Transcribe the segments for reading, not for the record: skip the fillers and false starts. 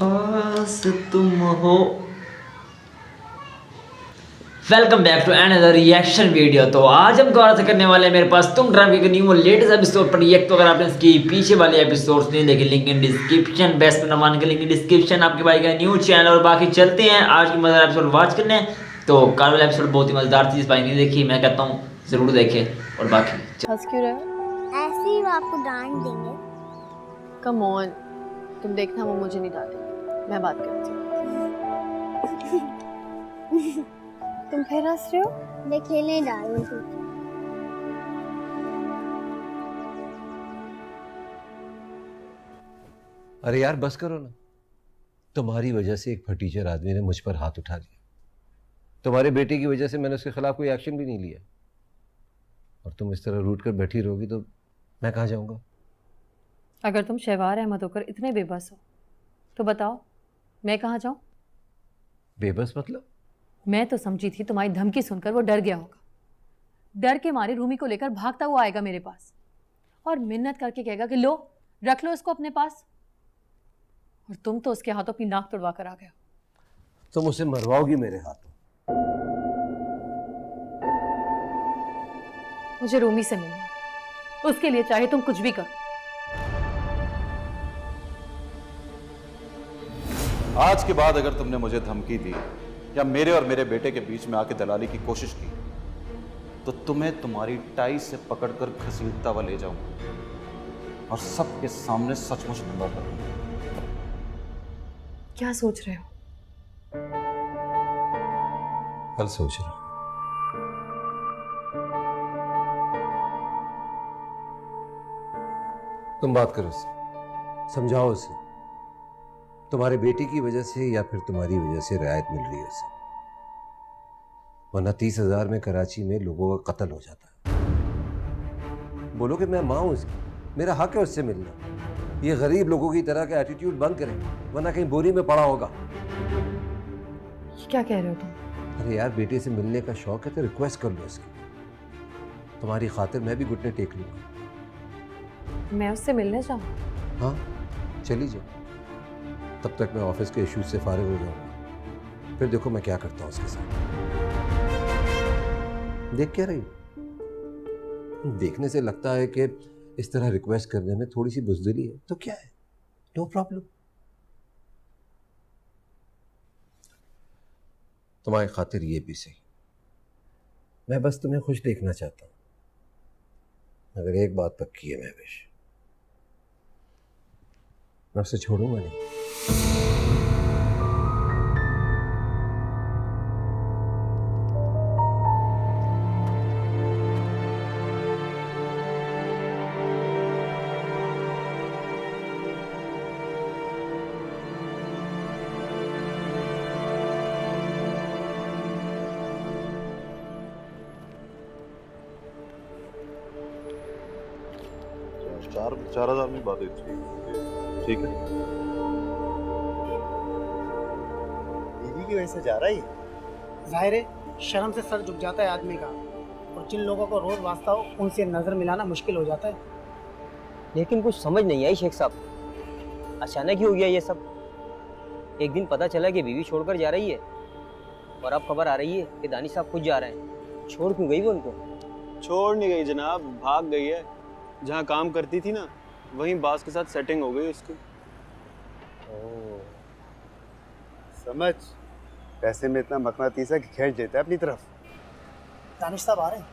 पास तुम हो। Welcome back to another reaction video. तो आज हम दोबारा से करने वाले हैं मेरे पास तुम ड्रामे के न्यू लेटेस्ट एपिसोड पर रिएक्ट। तो अगर आपने इसकी पीछे वाले एपिसोड्स नहीं देखे, लिंक इन डिस्क्रिप्शन, बेस्ट नमान के लिंक इन डिस्क्रिप्शन, आपके भाई का न्यू चैनल। और बाकी चलते हैं आज की मजेदार एपिसोड वॉच करने। तो कल वाला एपिसोड बहुत ही मजेदार थी, इस भाई ने देखी, मैं कहता हूँ जरूर देखे। और बाकी हंस क्यों रहे हो? ऐसे ही वो आपको डांट देंगे। कम ऑन, तुम देखना वो मुझे नहीं डांटेंगे, मैं बात करती हूँ। तुम फिर हंस रहे हो? मैं खेलने जा रही हूँ। अरे यार बस करो ना। तुम्हारी वजह से एक फटीचर आदमी ने मुझ पर हाथ उठा लिया। तुम्हारे बेटे की वजह से मैंने उसके खिलाफ कोई एक्शन भी नहीं लिया। और तुम इस तरह रूठ कर बैठी रहोगी तो मैं कहाँ जाऊंगा? अगर तुम शहवार अहमद होकर इतने बेबस हो तो बताओ मैं कहाँ जाऊँ? बेबस मतलब? मैं तो समझी थी तुम्हारी धमकी सुनकर वो डर गया होगा। डर के मारे रूमी को लेकर भागता हुआ आएगा मेरे पास और मिन्नत करके कहेगा कि लो रख लो इसको अपने पास। और तुम तो उसके हाथों अपनी नाक तुड़वा कर आ गए हो। तुम उसे मरवाओगी मेरे हाथों। मुझे रूमी से मिलना है, उसके लिए चाहे तुम कुछ भी करो। आज के बाद अगर तुमने मुझे धमकी दी या मेरे और मेरे बेटे के बीच में आके दलाली की कोशिश की तो तुम्हें तुम्हारी टाई से पकड़कर घसीटता हुआ ले जाऊंगा और सबके सामने सचमुच नंगा करूंगा। क्या सोच रहे हो? कल सोच रहा हूं। तुम बात करो उससे, समझाओ उसे। तुम्हारे बेटे की वजह से या फिर तुम्हारी वजह से रियायत मिल रही है उसे, वरना 30,000 में कराची में लोगों का कत्ल हो जाता है। बोलो कि मैं मां हूं उसकी, मेरा हक है उससे मिलना। ये गरीब लोगों की तरह का एटीट्यूड बंद करें, वरना कहीं बोरी में पड़ा होगा। क्या कह रहे हो तुम? अरे यार, बेटे से मिलने का शौक है तो रिक्वेस्ट कर लो उसकी। तुम्हारी खातिर मैं भी घुटने टेक लूंगा। मैं उससे मिलने जाऊँ? हाँ, चली जाओ। तब तक मैं ऑफिस के इश्यूज से फारिग हो जाऊंगा। फिर देखो मैं क्या करता हूँ उसके साथ। देख क्या रही? देखने से लगता है कि इस तरह रिक्वेस्ट करने में थोड़ी सी बुज़दिली है, तो क्या है, नो प्रॉब्लम। तुम्हारी खातिर ये भी सही, मैं बस तुम्हें खुश देखना चाहता हूं। मगर एक बात पक्की है महविश, मैं उसे छोड़ूंगा नहीं। चार हजार में बात ठीक है। बीवी की वजह से जा रहा है ये। जाहिर है शर्म से सर झुक जाता है आदमी का, और जिन लोगों को रोज वास्ता हो उनसे नजर मिलाना मुश्किल हो जाता है। लेकिन कुछ समझ नहीं आई शेख साहब, अचानक ही हो गया ये सब। एक दिन पता चला कि बीवी छोड़कर जा रही है और अब खबर आ रही है कि दानिश साहब खुद जा रहे हैं। छोड़ क्यों गई वो उनको? छोड़ नहीं गई जनाब, भाग गई है। जहाँ काम करती थी ना वहीं बास के साथ सेटिंग हो गई उसकी। समझ, पैसे में इतना मकनातीस है कि खींच देता है अपनी तरफ। दानिश साहब आ रहे हैं।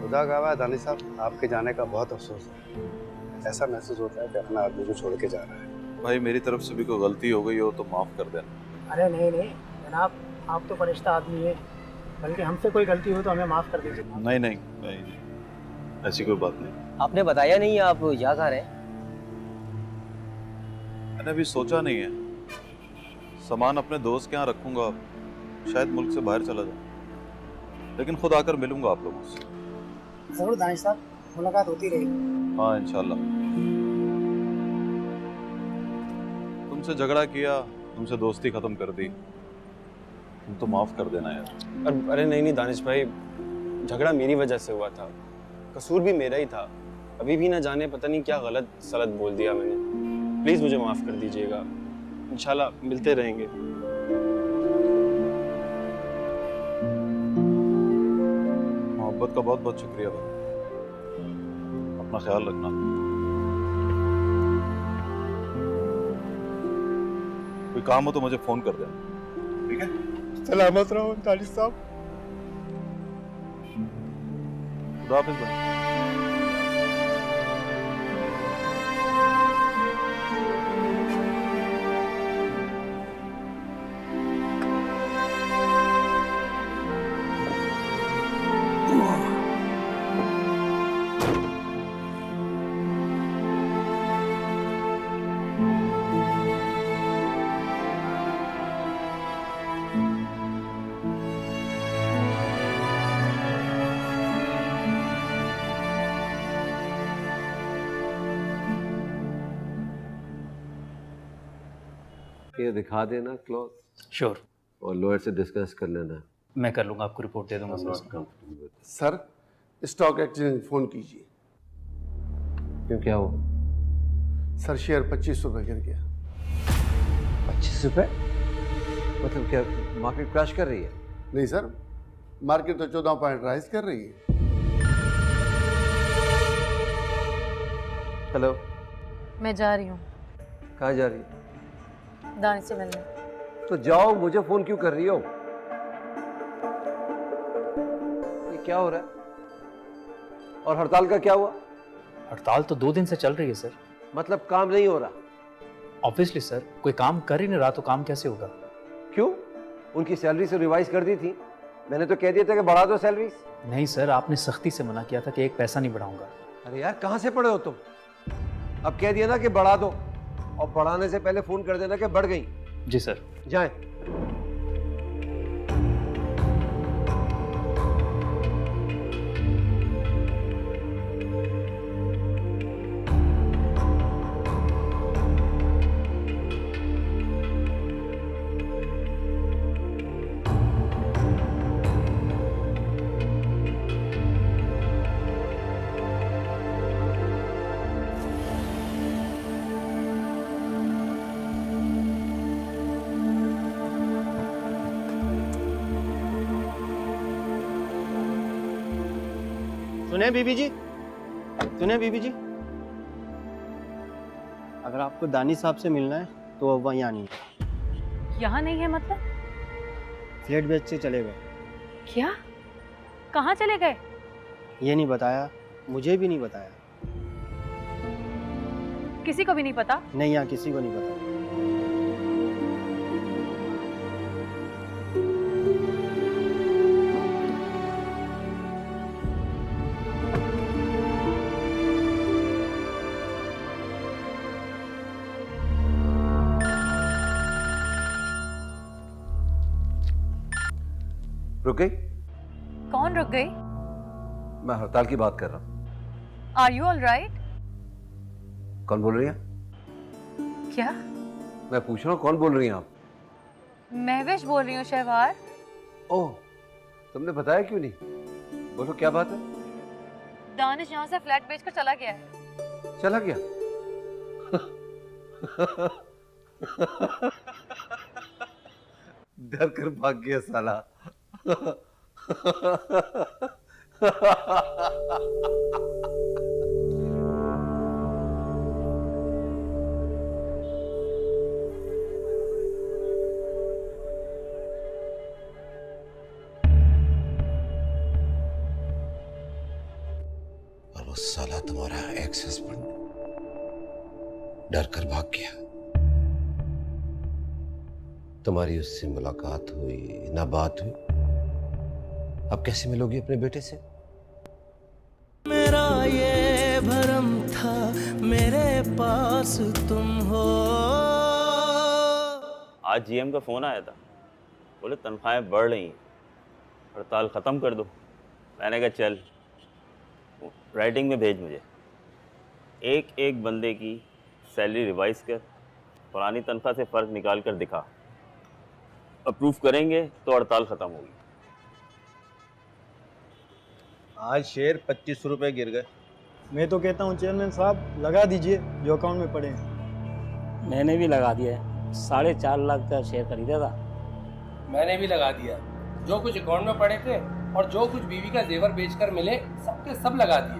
खुदा गवाह दानिश साहब, आपके जाने का बहुत अफसोस है। ऐसा महसूस होता है कि अपना आदमी को छोड़ के जा रहा है। भाई मेरी तरफ से भी कोई गलती हो गई हो तो माफ कर देना। अरे नहीं नहीं जनाब, आप तो फरिश्ता आदमी है, बल्कि हमसे कोई गलती हो तो हमें माफ कर दीजिए। नहीं, ऐसी कोई बात नहीं। आपने बताया नहीं आप जा कहाँ रहे? मैंने अभी सोचा नहीं है। सामान अपने दोस्त के यहाँ रखूंगा, शायद मुल्क से बाहर चला जाऊं, लेकिन खुद आकर मिलूंगा आप लोगों से। जरूर दानिश साहब, मुलाकात होती रहेगी। हाँ इंशाल्लाह। तुमसे झगड़ा किया, तुमसे दोस्ती खत्म कर दी, तुम तो माफ कर देना यार। अरे नहीं दानिश भाई, झगड़ा मेरी वजह से हुआ था। कसूर भी मेरा ही था। अभी भी ना जाने पता नहीं क्या गलत सलत बोल दिया मैंने। प्लीज़ मुझे माफ़ कर दीजिएगा। इंशाल्लाह मिलते रहेंगे। मोहब्बत का बहुत बहुत शुक्रिया भाई। अपना ख्याल रखना। कोई काम हो तो मुझे फोन कर देना, ठीक है? सलामत रहो दानिश साहब। खुदा हाफिज़ भाई। ये दिखा देना क्लॉथ श्योर, और लॉयर से डिस्कस कर लेना। मैं कर लूँगा, आपको रिपोर्ट दे दूंगा sir. Sir stock exchange phone कीजिए। क्यों, क्या हुआ? सर शेयर 25 रुपये गिर गया। 25 रुपये? मतलब क्या मार्केट क्रैश कर रही है? नहीं सर, मार्केट तो 14 पॉइंट राइज कर रही है। हेलो, मैं जा रही हूँ कहाँ जा रही है? दानिश से मिलने। तो जाओ, मुझे फोन क्यों कर रही हो? ये क्या हो रहा है? और हड़ताल का क्या हुआ? हड़ताल तो 2 दिन से चल रही है सर। मतलब काम नहीं हो रहा? ऑब्वियसली सर, कोई काम कर ही नहीं रहा तो काम कैसे होगा? क्यों? उनकी सैलरी से रिवाइज कर दी थी, मैंने तो कह दिया था कि बढ़ा दो सैलरीज। नहीं सर, आपने सख्ती से मना किया था कि 1 पैसा नहीं बढ़ाऊंगा। अरे यार, कहाँ से पढ़े हो तुम? अब कह दिया ना कि बढ़ा दो, और बढ़ाने से पहले फोन कर देना कि बढ़ गई। जी सर। जाएं। सुने बीबी जी, सुने बीबी जी, अगर आपको दानी साहब से मिलना है तो अब यहाँ नहीं है। यहाँ नहीं है मतलब? फ्लैट बेच से चले गए। क्या? कहाँ चले गए? ये नहीं बताया, मुझे भी नहीं बताया। किसी को भी नहीं पता? नहीं, यहाँ किसी को नहीं पता। रुक गई? कौन रुक गई? मैं हड़ताल की बात कर रहा हूँ। Are you all right? कौन बोल रही है? क्या? मैं पूछ रहा हूँ, कौन बोल रही हैं आप? महविश बोल रही हूँ शहवार। ओह, तुमने बताया क्यों नहीं? बोलो क्या बात है? दानिश यहाँ से फ्लैट बेचकर चला गया है। चला गया? डर कर भाग गया साला। और वो साला तुम्हारा एक्स हस्बैंड डर कर भाग गया। तुम्हारी उससे मुलाकात हुई ना बात हुई, अब कैसे मिलोगी अपने बेटे से? मेरा ये भरम था मेरे पास तुम हो। आज जीएम का फ़ोन आया था, बोले तनख्वाहें बढ़ रही हैं, हड़ताल ख़त्म कर दो। मैंने कहा चल, राइटिंग में भेज मुझे, एक एक बंदे की सैलरी रिवाइज कर, पुरानी तनख्वाह से फ़र्क निकाल कर दिखा, अप्रूव करेंगे तो हड़ताल ख़त्म होगी। आज शेयर 25 रुपए गिर गए। मैं तो कहता हूँ चेयरमैन साहब लगा दीजिए जो अकाउंट में पड़े हैं। मैंने भी लगा दिया है, 4.5 लाख का शेयर खरीदा था। मैंने भी लगा दिया, जो कुछ अकाउंट में पड़े थे और जो कुछ बीवी का जेवर बेचकर मिले सबके सब लगा दिए।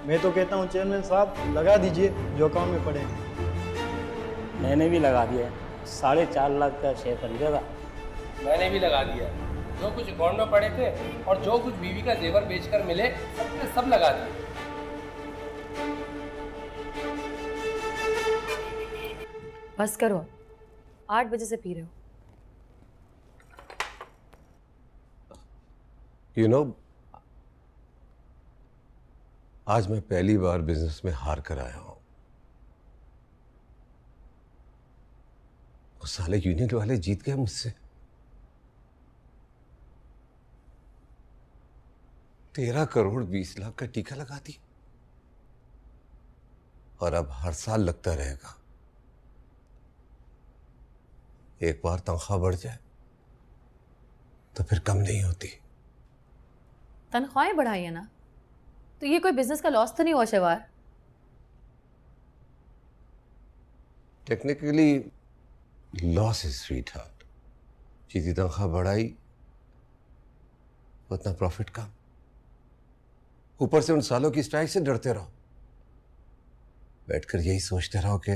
मैं तो कहता हूँ चेयरमैन साहब लगा दीजिए जो अकाउंट में पड़े हैं। मैंने भी लगा दिया है, 4.5 लाख का शेयर खरीदा था। मैंने भी लगा दिया, जो कुछ अकाउंट में पड़े थे और जो कुछ बीवी का जेवर बेचकर मिले सबके सब लगा दिए। बस करो, 8 बजे से पी रहे हो। यू नो, आज मैं पहली बार बिजनेस में हार कर आया हूं। उस साले यूनियन वाले जीत गए मुझसे। 13 करोड़ 20 लाख का टीका लगा दिया और अब हर साल लगता रहेगा। एक बार तनख्वाह बढ़ जाए तो फिर कम नहीं होती। तनख्वाहें बढ़ाई है ना, तो ये कोई बिजनेस का लॉस तो नहीं हुआ Shehwar? Technically loss is sweetheart. जितनी तनख्वाह बढ़ाई उतना प्रॉफिट कम। ऊपर से उन सालों की स्ट्राइक से डरते रहो, बैठकर यही सोचते रहो कि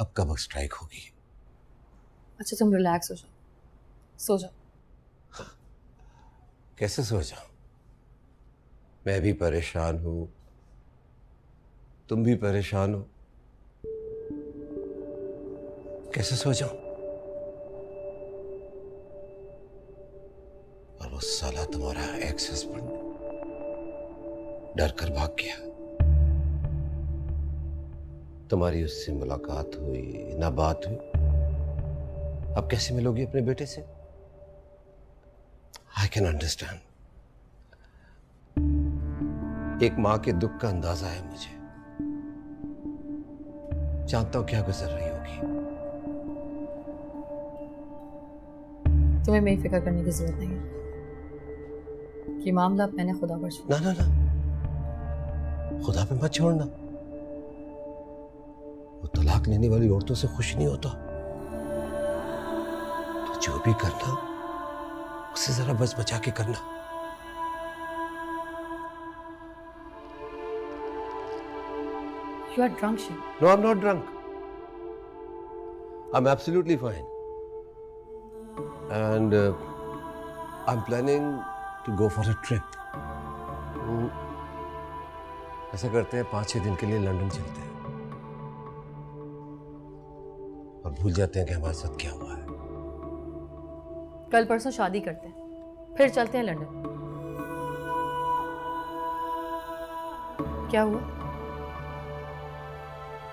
अब कब स्ट्राइक होगी। अच्छा तुम रिलैक्स हो जाओ, सो जाओ। कैसे सो जाऊं? मैं भी परेशान हूं, तुम भी परेशान हो, कैसे सो जाऊं? और वो साला तुम्हारा एक्स हस्बैंड डर कर भाग गया। तुम्हारी उससे मुलाकात हुई ना बात हुई, अब कैसे मिलोगी अपने बेटे से? I can understand. एक मां के दुख का अंदाजा है मुझे। जानता हूं क्या गुजर रही होगी। तुम्हें मेरी फिक्र करने की जरूरत नहीं है। ये मामला अब मैंने खुदा पर छोड़ा। ना ना ना, खुदा पे मत छोड़ना। वो तलाक लेने वाली औरतों से खुश नहीं होता। तो जो भी करना उसे जरा बच बचा के करना। You are drunk, Shiv. No, I'm not drunk. I'm absolutely fine. And I'm planning to go for a trip. ऐसा करते हैं 5-6 दिन के लिए लंदन चलते हैं और भूल जाते हैं कि हमारे साथ क्या हुआ है। कल परसों शादी करते हैं, फिर चलते हैं लंदन। क्या हुआ?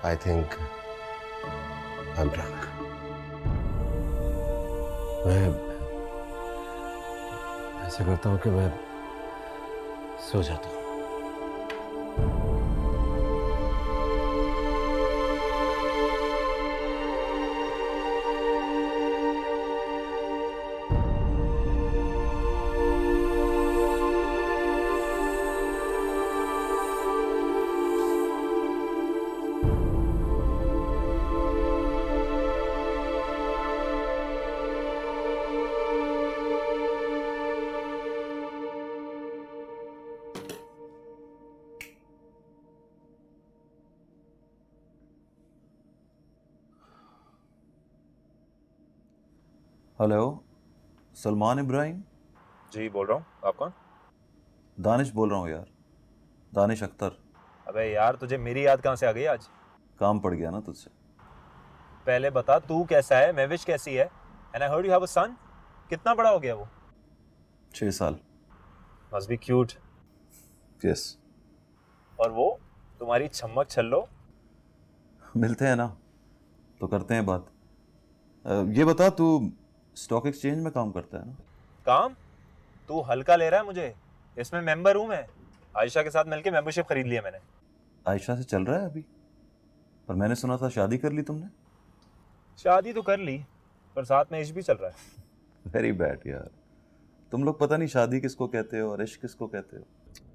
I think I'm drunk. मैं ऐसा करता हूँ कि मैं सो जाता हूँ। हेलो, सलमान इब्राहिम? जी बोल रहा हूँ। आप कौन? दानिश बोल रहा हूँ यार, दानिश अख्तर। अबे यार, तुझे मेरी याद कहाँ से आ गई आज? काम पड़ गया ना तुझसे। पहले बता तू कैसा है, महविश कैसी है? And I heard you have a son. कितना बड़ा हो गया वो? 6 साल। Must be cute. यस। और वो तुम्हारी छम्मक छल्लो? मिलते हैं ना तो करते हैं बात। ये बता, तू स्टॉक एक्सचेंज में काम करता है ना? काम? तू हल्का ले रहा है मुझे? इसमें मेंबर हूँ मैं। आयशा के साथ मिलके मेंबरशिप खरीद लिया मैंने। आयशा से चल रहा है अभी? पर मैंने सुना था शादी कर ली तुमने। शादी तो कर ली, पर साथ में इश्क भी चल रहा है। वेरी बैड यार। तुम लोग पता नहीं शादी किसको कहते हो और इश्क किसको कहते हो।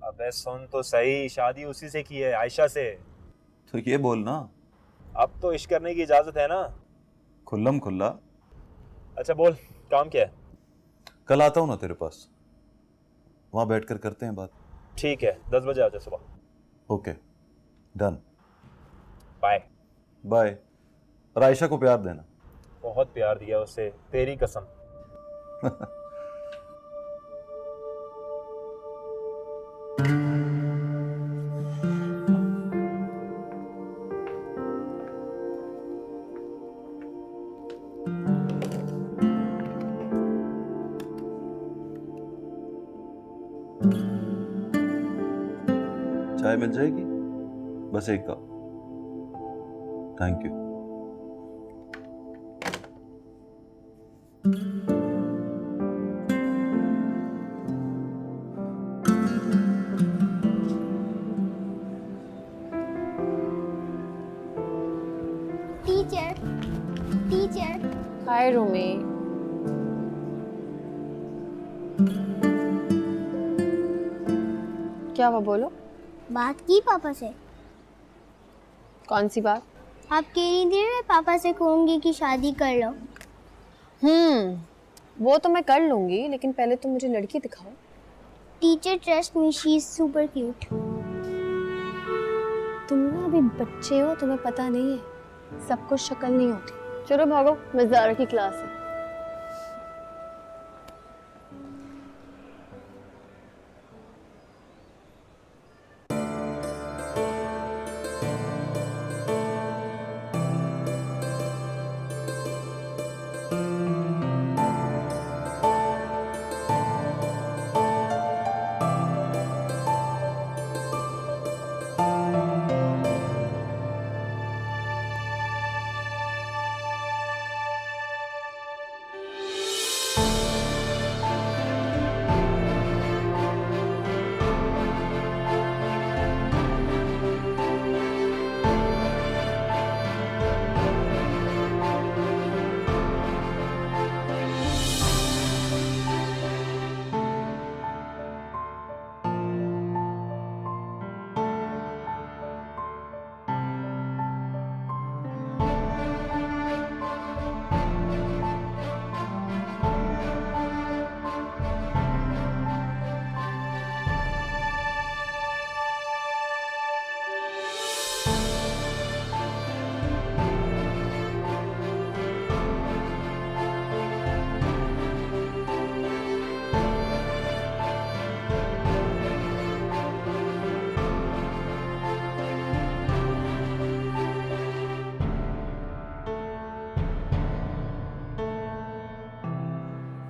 अबे सुन तो सही, शादी उसी से की है, आयशा से। तो ये बोल ना। अब तो इश्क करने की इजाजत है ना? खुल्लम खुल्ला। अच्छा बोल, काम क्या है? कल आता हूँ ना तेरे पास, वहां बैठकर करते हैं बात। ठीक है, 10 बजे आ जाओ सुबह। Okay done. बाय। बाय। और आयशा को प्यार देना। बहुत प्यार दिया उसे, तेरी कसम। चाय मिल जाएगी? बस एक cup. Thank you. Teacher, teacher. Hi Rumi. क्या हुआ, बोलो। बात की पापा से? कौन सी बात? आप कह रही थी मैं पापा से कहूंगी कि शादी कर लो। वो तो मैं कर लूंगी, लेकिन पहले तुम मुझे लड़की दिखाओ। Teacher trust me, she is super cute. तुम ना अभी बच्चे हो, तुम्हें पता नहीं है, सब कुछ शक्ल नहीं होती। चलो भागो, मज़ारा की क्लास है।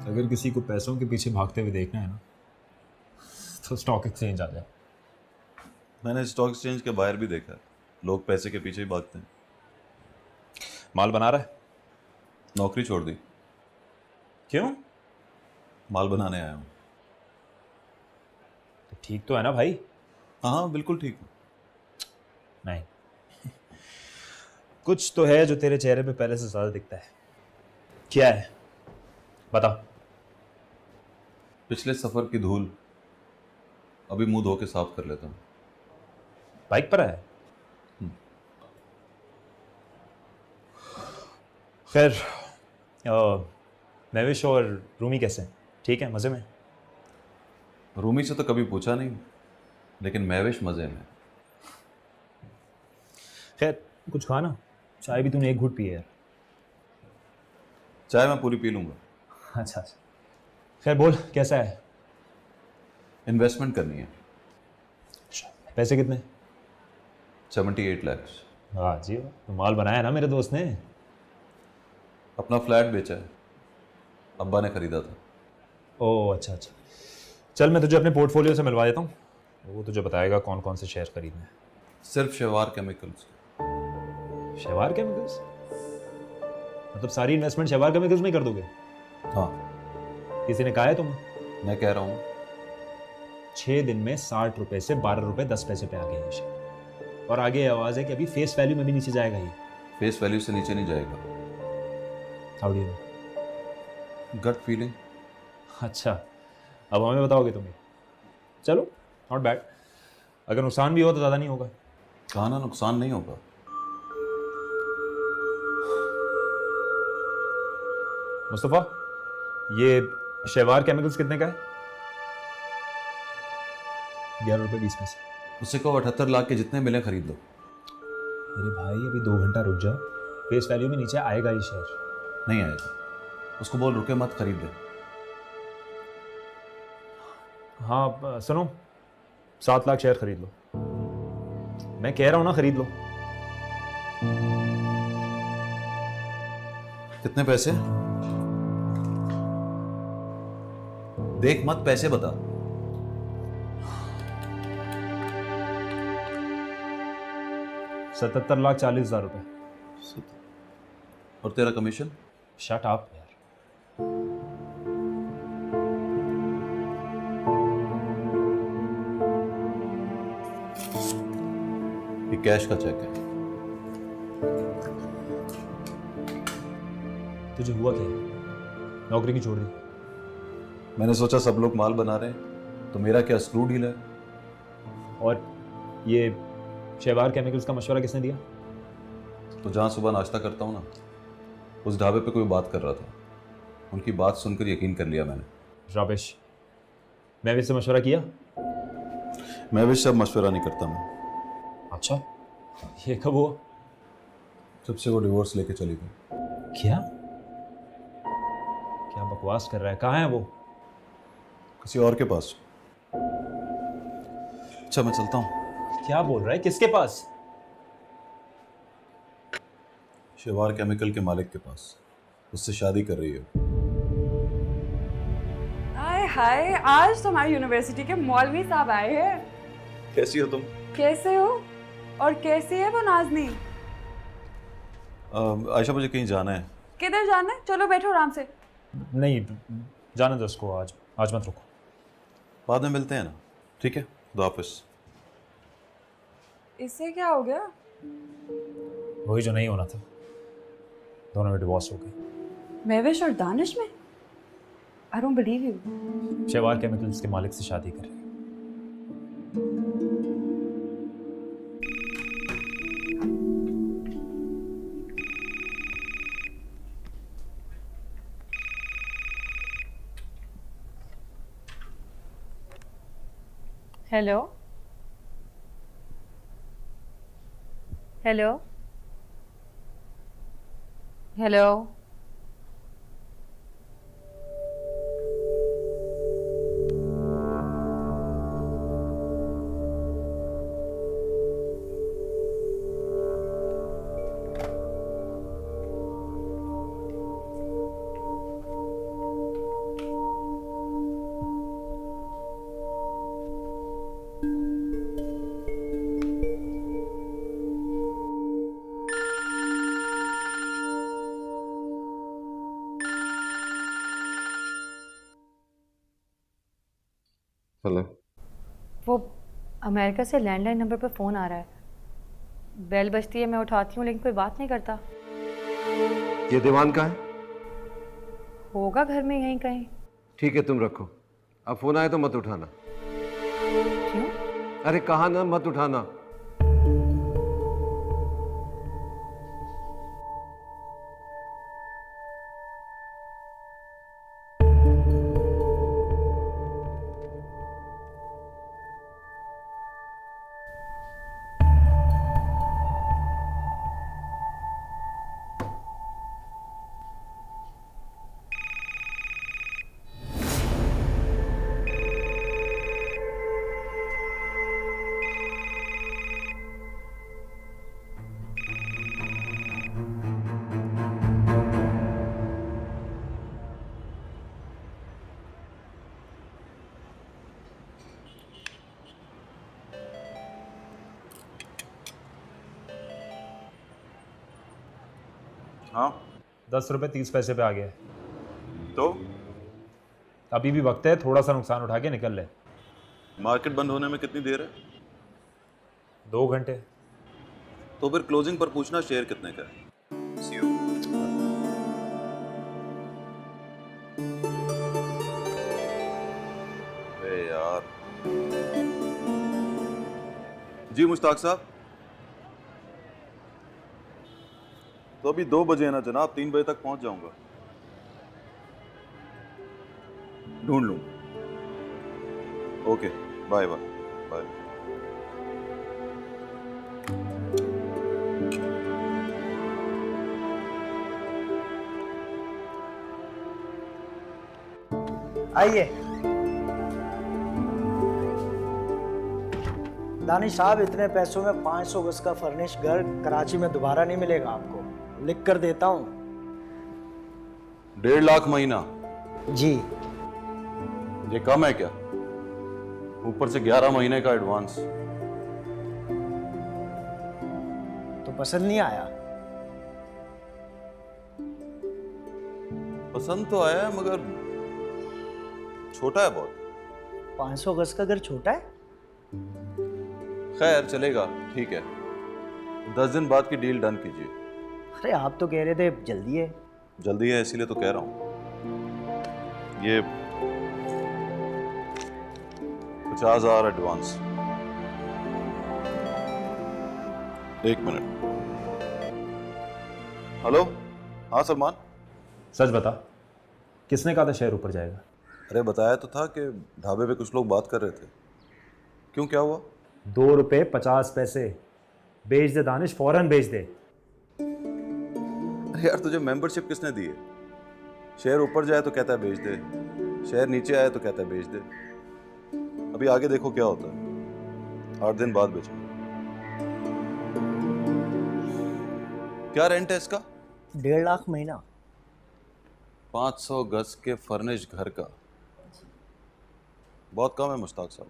अगर किसी को पैसों के पीछे भागते हुए देखना है ना, तो स्टॉक एक्सचेंज आ जाए। मैंने स्टॉक एक्सचेंज के बाहर भी देखा है, लोग पैसे के पीछे ही भागते हैं। माल बना रहा है? नौकरी छोड़ दी। क्यों? माल बनाने आया हूँ। तो ठीक तो है ना भाई? हाँ बिल्कुल ठीक हूँ। नहीं, कुछ तो है जो तेरे चेहरे पे पहले से ज्यादा दिखता है। क्या है बता। पिछले सफर की धूल अभी मुंह धो के साफ कर लेता हूँ। बाइक पर है? खैर, महविश और रूमी कैसे हैं? ठीक है, मज़े में? रूमी से तो कभी पूछा नहीं, लेकिन महविश मज़े में। खैर, कुछ खा ना, चाय भी तूने एक घूंट पी है यार। चाय मैं पूरी पी लूँगा। अच्छा अच्छा, खैर बोल कैसा है? इन्वेस्टमेंट करनी है। पैसे कितने? 78 लाख। हाँ जी, तो माल बनाया ना मेरे दोस्त ने। अपना फ्लैट बेचा है, अब्बा ने खरीदा था। ओह अच्छा अच्छा, चल मैं तुझे अपने पोर्टफोलियो से मिलवा देता हूँ, वो तुझे बताएगा कौन कौन से शेयर खरीदने हैं। सिर्फ शेवार केमिकल्स। शेवार केमिकल्स? मतलब सारी इन्वेस्टमेंट शेवार केमिकल्स में कर दोगे? हाँ। किसी ने कहा है तुम्हें? मैं कह रहा हूँ 6 दिन में 60 रुपए से 12 रुपए 10 पैसे पे आ गए ये शेयर, और आगे आवाज है कि अभी फेस वैल्यू में भी नीचे जाएगा ये। फेस वैल्यू से नीचे नहीं जाएगा। How do you know? Gut feeling. अच्छा, अब हमें बताओगे तुम्हें? चलो, नॉट बैड। अगर नुकसान भी हो तो ज़्यादा नहीं होगा। कहा ना नुकसान नहीं होगा। मुस्तफ़ा, ये शेवार केमिकल्स कितने का है? 11 रुपए 20 पैसे। उससे कहो 78 लाख के जितने मिले खरीद लो। अरे भाई अभी 2 घंटा रुक जा, फेस वैल्यू में नीचे आएगा ये शेयर। नहीं आएगा, उसको बोल रुके मत, खरीद ले। हाँ सुनो, 7 लाख शेयर खरीद लो। मैं कह रहा हूं ना, खरीद लो। कितने पैसे? देख मत, पैसे बता। $77,40,000 रुपए। और तेरा कमीशन? शट अप यार। ये कैश का चेक है। तुझे हुआ क्या? नौकरी की छोड़ दी? मैंने सोचा सब लोग माल बना रहे हैं तो मेरा क्या स्क्रू डील है। और ये शेवार केमिकल्स का मशवरा किसने दिया? तो जहाँ सुबह नाश्ता करता हूँ ना, उस ढाबे पे कोई बात कर रहा था, उनकी बात सुनकर यकीन कर लिया मैंने। राबिश, मैं भी इससे मशवरा किया? मैं भी सब मशवरा नहीं करता मैं। अच्छा, ये कब हुआ? जब से वो डिवोर्स लेके चली गई। क्या क्या बकवास कर रहा है? कहाँ है वो? किसी और के पास। अच्छा मैं चलता हूँ। क्या बोल रहा है? किसके पास? शेवार केमिकल के मालिक के पास। उससे शादी कर रही हो। हाय हाय, आज तुम्हारी यूनिवर्सिटी के मौलवी साहब आए हैं। कैसी हो तुम? कैसे हो? और कैसी है वो नाज़नी? आयशा मुझे कहीं जाना है। किधर जाना है? चलो बैठो आराम से। नहीं, जाने दो उसको, आज मत रुको। बाद में मिलते हैं ना, ठीक है? खुदा हाफिज़। इससे क्या हो गया? वही जो नहीं होना था, दोनों में डिवोर्स हो गए। महविश और दानिश में? I don't believe you. Shehwar chemicals के मालिक से शादी कर रही है। Hello hello hello. हेलो। वो अमेरिका से लैंडलाइन नंबर पर फ़ोन आ रहा है। बेल बजती है, मैं उठाती हूँ, लेकिन कोई बात नहीं करता। ये दीवान का है? होगा घर में यहीं कहीं। ठीक है, तुम रखो। अब फोन आए तो मत उठाना। क्यों? अरे कहा ना मत उठाना। हाँ 10 रुपये 30 पैसे पे आ गया है। तो अभी भी वक्त है, थोड़ा सा नुकसान उठा के निकल ले। मार्केट बंद होने में कितनी देर है? 2 घंटे। तो फिर क्लोजिंग पर पूछना शेयर कितने का है। See you. अरे यार। जी मुश्ताक साहब, तो अभी 2 बजे है ना जनाब, 3 बजे तक पहुंच जाऊंगा। ढूंढ लूं। Okay, bye bye bye. आइए। दानिश साहब, इतने पैसों में 500 गज का फर्निश घर कराची में दोबारा नहीं मिलेगा आपको। लिख कर देता हूँ। 1.5 लाख महीना? जी। ये कम है क्या? ऊपर से 11 महीने का एडवांस। तो पसंद नहीं आया? पसंद तो आया है मगर छोटा है बहुत। 500 गज का घर छोटा है? खैर चलेगा, ठीक है। 10 दिन बाद की डील डन कीजिए। अरे आप तो कह रहे थे जल्दी है। जल्दी है इसीलिए तो कह रहा हूँ। ये 50,000 एडवांस। 1 मिनट। हेलो, हाँ सलमान। सच बता, किसने कहा था शेयर ऊपर जाएगा? अरे बताया तो था कि ढाबे पे कुछ लोग बात कर रहे थे। क्यों, क्या हुआ? 2 रुपये 50 पैसे। बेच दे दानिश, फौरन बेच दे। अरे यार, तुझे मेंबरशिप किसने दी है? शेयर ऊपर जाए तो कहता है बेच दे, शेयर नीचे आए तो कहता है बेच दे। अभी आगे देखो क्या होता है। 8 दिन बाद बेचो। क्या रेंट है इसका? 1.5 लाख महीना। 500 गज के फर्निश घर का बहुत कम है मुश्ताक साहब।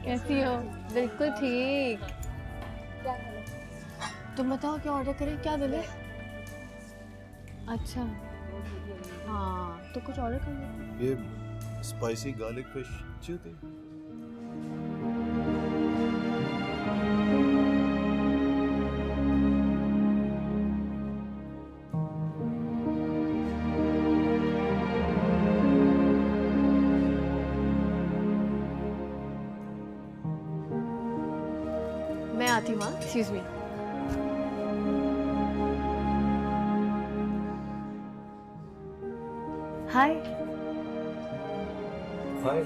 कैसी हो? बिल्कुल ठीक। तुम बताओ क्या ऑर्डर करें, क्या दिले? अच्छा हाँ, तो कुछ ऑर्डर कर लो। ये स्पाइसी गार्लिक फिश अच्छी होती है। मैं आती हूँ। Excuse me. हाय। हाय।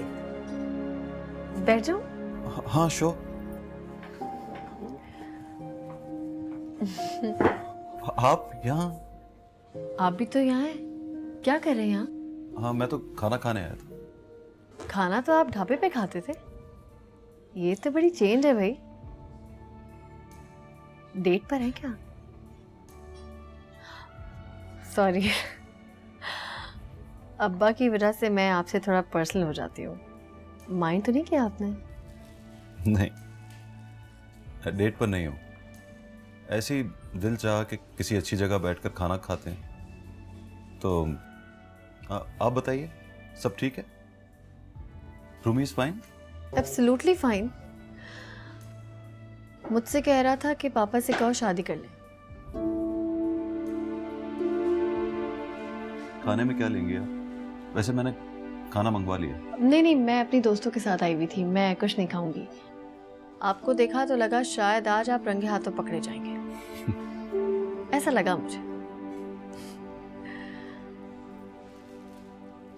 बैठ जाओ। हाँ शो। आप यहाँ? आप भी तो यहाँ हैं। क्या कर रहे हैं यहाँ? हाँ, मैं तो खाना खाने आया था। खाना तो आप ढाबे पे खाते थे। ये तो बड़ी चेंज है भाई। डेट पर है क्या? सॉरी, अब्बा की वजह से मैं आपसे थोड़ा पर्सनल हो जाती हूँ। माइंड तो नहीं किया आपने? नहीं, डेट पर नहीं हूँ। ऐसी दिल चाह कि किसी अच्छी जगह बैठकर खाना खाते हैं। तो आप बताइए, सब ठीक है? Rumi is fine? Absolutely fine. मुझसे कह रहा था कि पापा से कहो शादी कर ले। खाने में क्या लेंगे आप? वैसे मैंने खाना मंगवा लिया। नहीं नहीं, मैं अपनी दोस्तों के साथ आई हुई थी, मैं कुछ नहीं खाऊंगी। आपको देखा तो लगा शायद आज आप रंगे हाथों पकड़े जाएंगे। ऐसा लगा मुझे।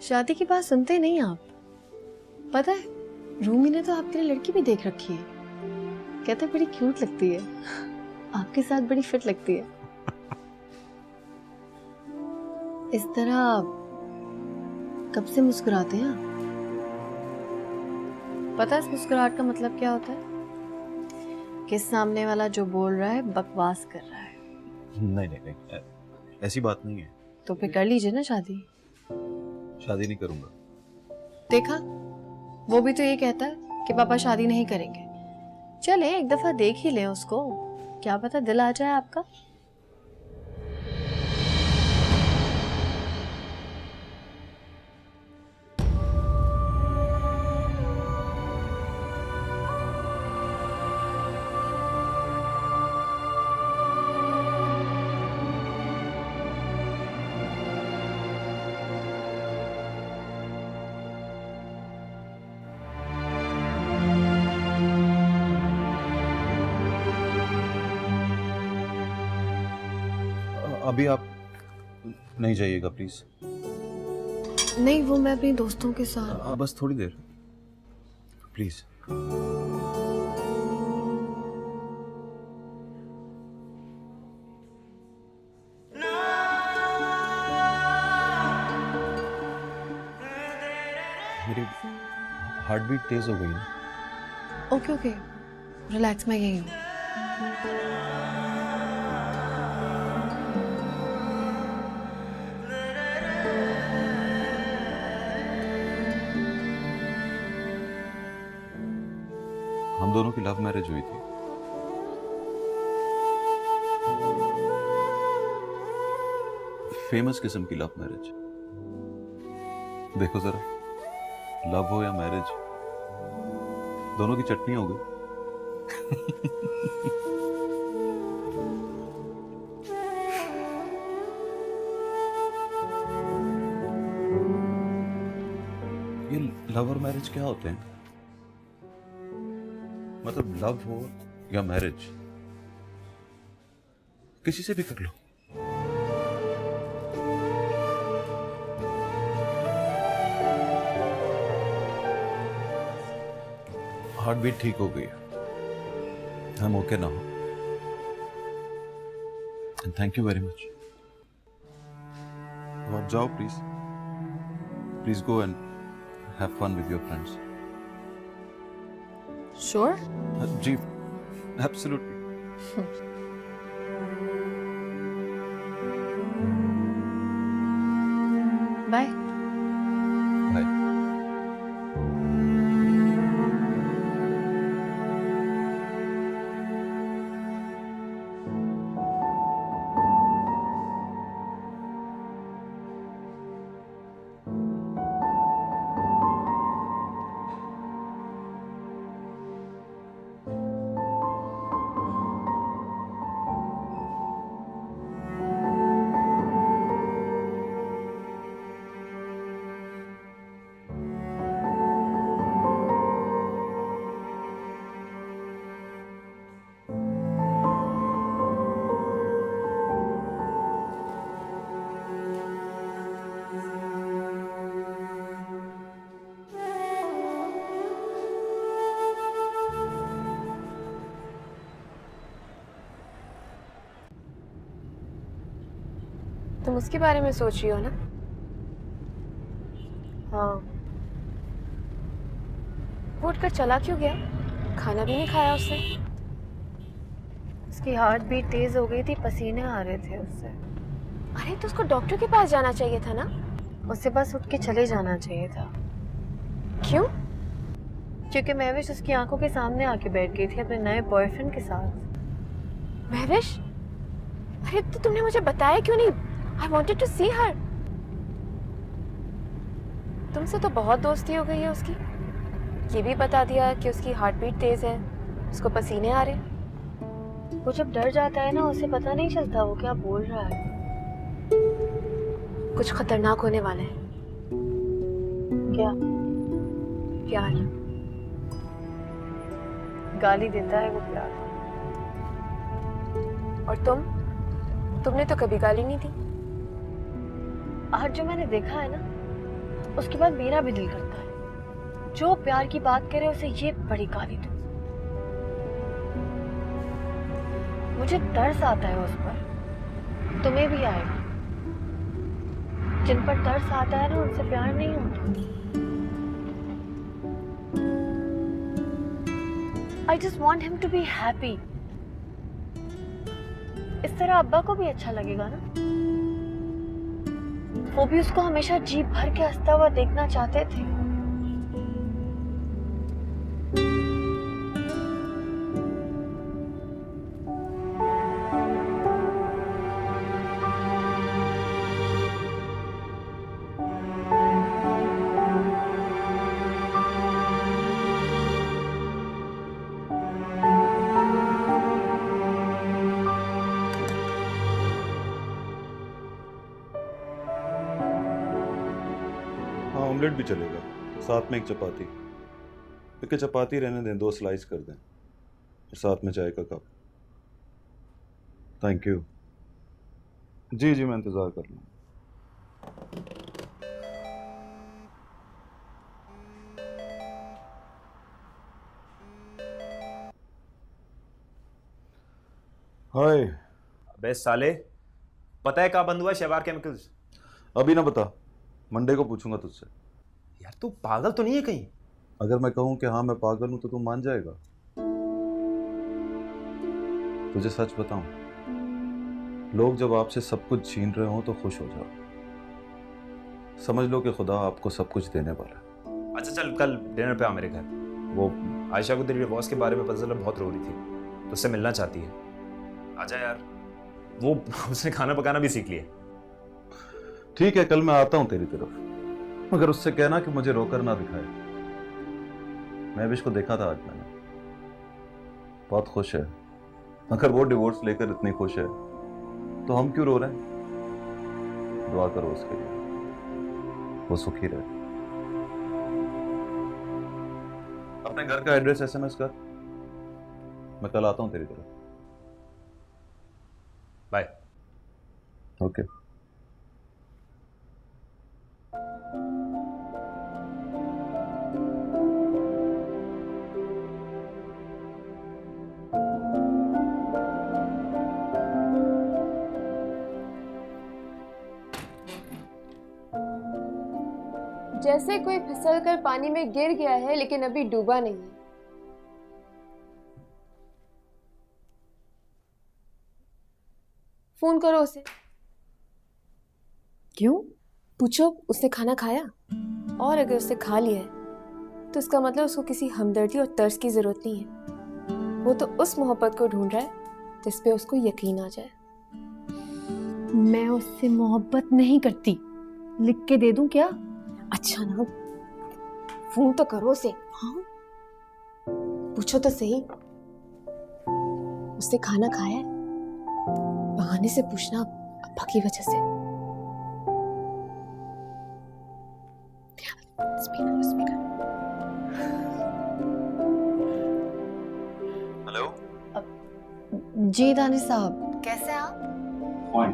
शादी की बात सुनते नहीं आप। पता है, रूमी ने तो आपके लिए लड़की भी देख रखी है। कहते बड़ी क्यूट लगती है, आपके साथ बड़ी फिट लगती है। इस तरह कब से मुस्कुराते हैं आप? पता है इस मुस्कुराहट का मतलब क्या होता है? कि सामने वाला जो बोल रहा है बकवास कर रहा है। नहीं नहीं नहीं, ऐसी बात नहीं है। तो फिर कर लीजिए ना शादी। शादी नहीं करूंगा। देखा, वो भी तो ये कहता है। कि पापा शादी नहीं करेंगे। चले एक दफा देख ही ले उसको, क्या पता दिल आ जाए आपका। अभी आप नहीं जाइएगा प्लीज। नहीं, वो मैं अपनी दोस्तों के साथ। बस थोड़ी देर प्लीज। मेरी हार्ट बीट तेज हो गई है। ओके ओके, रिलैक्स, मैं यही हूँ। हम दोनों की लव मैरिज हुई थी। फेमस किस्म की लव मैरिज। देखो जरा, लव हो या मैरिज, दोनों की चटनी हो गई। ये लव और मैरिज क्या होते हैं? मतलब लव हो या मैरिज, किसी से भी कर लो। हार्ट बीट ठीक हो गई, हम ओके ना हो। And thank you very much. आप जाओ please, please go and have fun with your friends. Sure? जी, एब्सोल्युटली। बाय। बाय। तुम उसके बारे में सोच रही हो ना? हाँ। वो उठकर चला क्यों गया? खाना भी नहीं खाया उसने। उसकी हार्ट बीट तेज हो गई थी, पसीने आ रहे थे उससे। अरे तो उसको डॉक्टर के पास जाना चाहिए था ना? उससे बस उठ के चले जाना चाहिए था। क्यों? क्योंकि महविश उसकी आंखों के सामने आके बैठ गई थी अपने नए बॉयफ्रेंड के साथ। महविश? अरे तो तुमने मुझे बताया क्यों नहीं? I wanted to see her. तुमसे तो बहुत दोस्ती हो गई है उसकी। ये भी बता दिया कि उसकी हार्ट बीट तेज है, उसको पसीने आ रहे। वो जब डर जाता है ना, उसे पता नहीं चलता वो क्या बोल रहा है। कुछ खतरनाक होने वाला है। क्या? प्यार। गाली देता है वो प्यार। और तुमने तो कभी गाली नहीं दी। आज जो मैंने देखा है ना, उसके बाद मेरा भी दिल करता है जो प्यार की बात करे उसे ये बड़ी गाली दूं। मुझे तरस आता है उस पर। तुम्हें भी आएगा। जिन पर तरस आता है ना, उनसे प्यार नहीं होता। I just want him to be happy. इस तरह अब्बा को भी अच्छा लगेगा ना। वो भी उसको हमेशा जी भर के हंसता हुआ देखना चाहते थे। ऑमलेट भी चलेगा, साथ में एक चपाती। क्योंकि चपाती रहने दें, 2 स्लाइस कर दें और साथ में चाय का कप। Thank you. जी जी, मैं इंतज़ार कर लूँगा। हाय। अबे साले, पता है कहाँ बंद हुआ शेवार केमिकल्स? अभी ना बता, मंडे को पूछूंगा तुझसे। यार तू पागल तो नहीं है कहीं? अगर मैं कहूँ कि हाँ मैं पागल हूं तो तू मान जाएगा? तुझे सच बताऊं, लोग जब आपसे सब कुछ छीन रहे हो तो खुश हो जाओ। समझ लो कि खुदा आपको सब कुछ देने वाला है। अच्छा चल, कल डिनर पे आ मेरे घर। वो आयशा को तेरी डिवोर्स के बारे में पता चला, बहुत रो रही थी, तो उससे मिलना चाहती है। आजा यार, वो उसने खाना पकाना भी सीख लिया। ठीक है, कल मैं आता हूं तेरी तरफ, मगर उससे कहना कि मुझे रोकर ना दिखाए। मैं भी इसको देखा था आज मैंने, बहुत खुश है। अगर वो डिवोर्स लेकर इतनी खुश है तो हम क्यों रो रहे हैं? दुआ करो उसके लिए, वो सुखी रहे। अपने घर का एड्रेस SMS कर, मैं कल आता हूं तेरी तरफ। बाय। ओके। जैसे कोई फिसल कर पानी में गिर गया है लेकिन अभी डूबा नहीं है। फोन करो उसे। क्यों? पूछो उसने खाना खाया, और अगर उसने खा लिया है तो उसका मतलब उसको किसी हमदर्दी और तर्स की जरूरत नहीं है। वो तो उस मोहब्बत को ढूंढ रहा है जिस पे उसको यकीन आ जाए। मैं उससे मोहब्बत नहीं करती। लिख के दे दूं क्या? अच्छा ना, फोन तो करो उसे। हाँ, पूछो तो सही, उसने खाना खाया है? बहाने से पूछना, अब्बा की वजह से। Speaker speaker. हेलो। जी दानिश साहब, कैसे हैं आप? फाइन।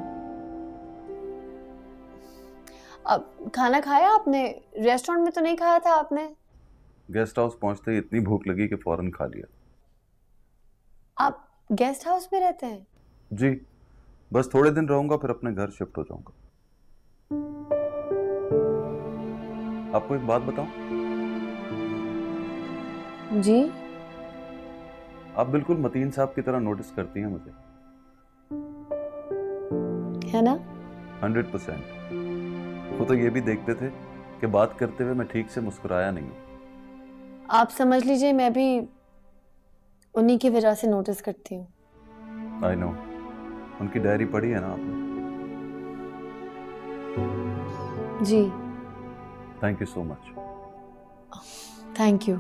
अब खाना खाया आपने? रेस्टोरेंट में तो नहीं खाया था आपने? गेस्ट हाउस पहुंचते ही इतनी भूख लगी कि फौरन खा लिया। आप गेस्ट हाउस में रहते हैं? जी, बस थोड़े दिन रहूंगा, फिर अपने घर शिफ्ट हो जाऊंगा। आपको एक बात बताऊं? जी। आप बिल्कुल मतीन साहब की तरह नोटिस करती हैं मुझे, है ना? 100%। वो तो ये भी देखते थे कि बात करते हुए मैं ठीक से मुस्कुराया नहीं हूं। आप समझ लीजिए मैं भी उन्हीं की वजह से नोटिस करती हूँ। I know. उनकी डायरी पढ़ी है ना आपने? जी। Thank you so much. Thank you.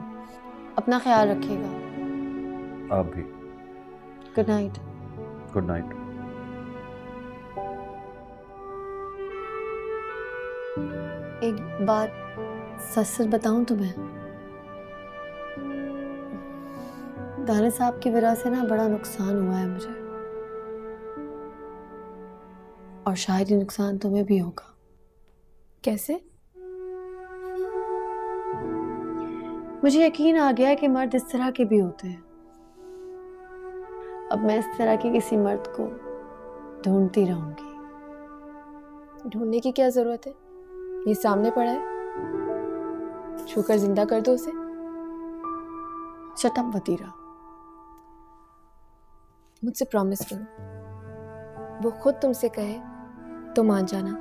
अपना ख्याल रखिएगा। आप भी। Good night. Good night. एक बात सच सच बताऊं तुम्हें, दानिश साहब की वजह से ना बड़ा नुकसान हुआ है मुझे, और शायद ये नुकसान तुम्हें भी होगा। कैसे? मुझे यकीन आ गया है कि मर्द इस तरह के भी होते हैं। अब मैं इस तरह के किसी मर्द को ढूंढती रहूंगी। ढूंढने की क्या जरूरत है? ये सामने पड़ा है, छूकर जिंदा कर दो उसे। शट अप वतीरा, मुझसे प्रॉमिस करो, वो खुद तुमसे कहे तो मान जाना।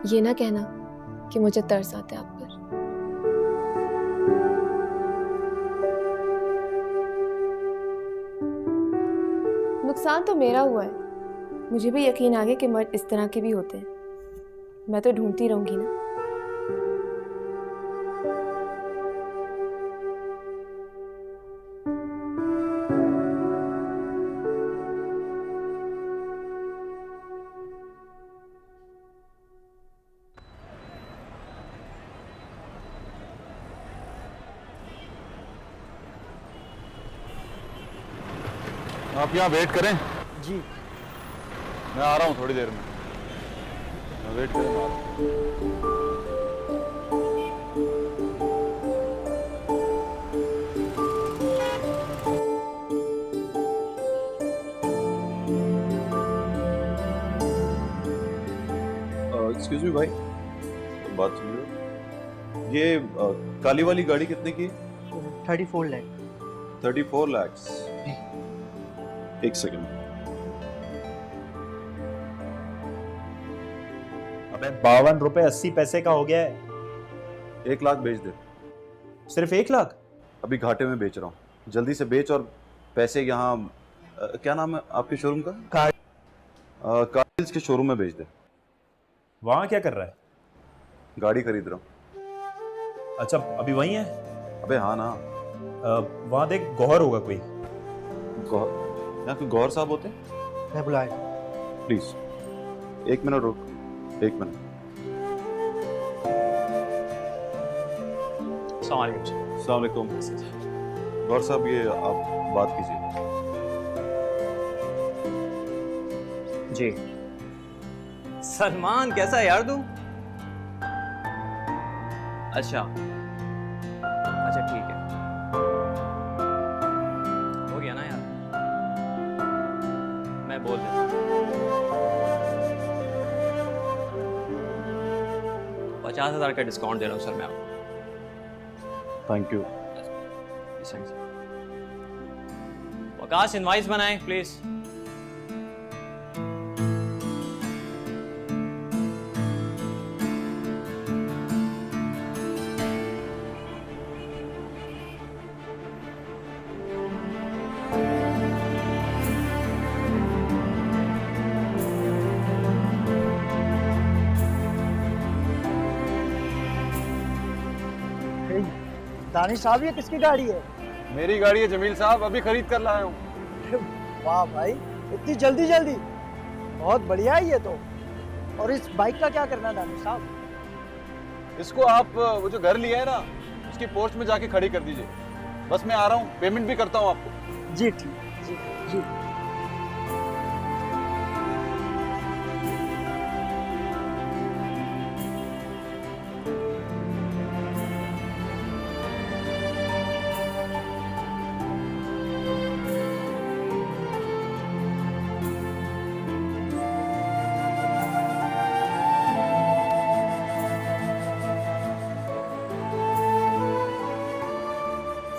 ये ना कहना कि मुझे तरस आता है आप पर। नुकसान तो मेरा हुआ है, मुझे भी यकीन आ गया कि मर्द इस तरह के भी होते हैं। मैं तो ढूंढती रहूंगी ना। आप यहाँ वेट करें। जी मैं आ रहा हूँ थोड़ी देर में। मैं वेट करूँगा। एक्सक्यूज मी भाई, बात सुनिए। ये काली वाली गाड़ी कितने की? 34 लाख। 34 लाख। एक सेकंड। अबे 52 रुपए 80 पैसे का हो गया है। 1 लाख बेच दे। सिर्फ 1 लाख? अभी घाटे में बेच रहा हूँ, जल्दी से बेच और पैसे यहाँ क्या नाम है आपके शोरूम का? कार्स के शोरूम में बेच दे। वहां क्या कर रहा है? गाड़ी खरीद रहा हूँ। अच्छा, अभी वहीं है? अबे हाँ ना। वहां देख, गौहर होगा कोई। गौहर? यहाँ कोई गौहर साहब होते हैं? मैं बुलाया। प्लीज 1 मिनट रुक। 1 मिनट। अस्सलाम वालेकुम। गौहर साहब, ये आप बात कीजिए। जी। सलमान कैसा है यार तू? अच्छा अच्छा, ठीक है, हो गया ना यार, मैं बोल देता हूँ। 50,000 का डिस्काउंट दे रहा हूँ सर मैं आपको। Thank you. वकास, इनवाइस बनाएं प्लीज। दानिश साहब, ये किसकी गाड़ी है? मेरी गाड़ी है जमील साहब, अभी खरीद कर लाया हूँ। वाह भाई, इतनी जल्दी जल्दी, बहुत बढ़िया है ये तो। और इस बाइक का क्या करना है दानिश साहब? इसको आप वो जो घर लिया है ना, उसकी पोर्च में जाके खड़ी कर दीजिए। बस मैं आ रहा हूँ, पेमेंट भी करता हूँ आपको। जी ठीक, जी जी।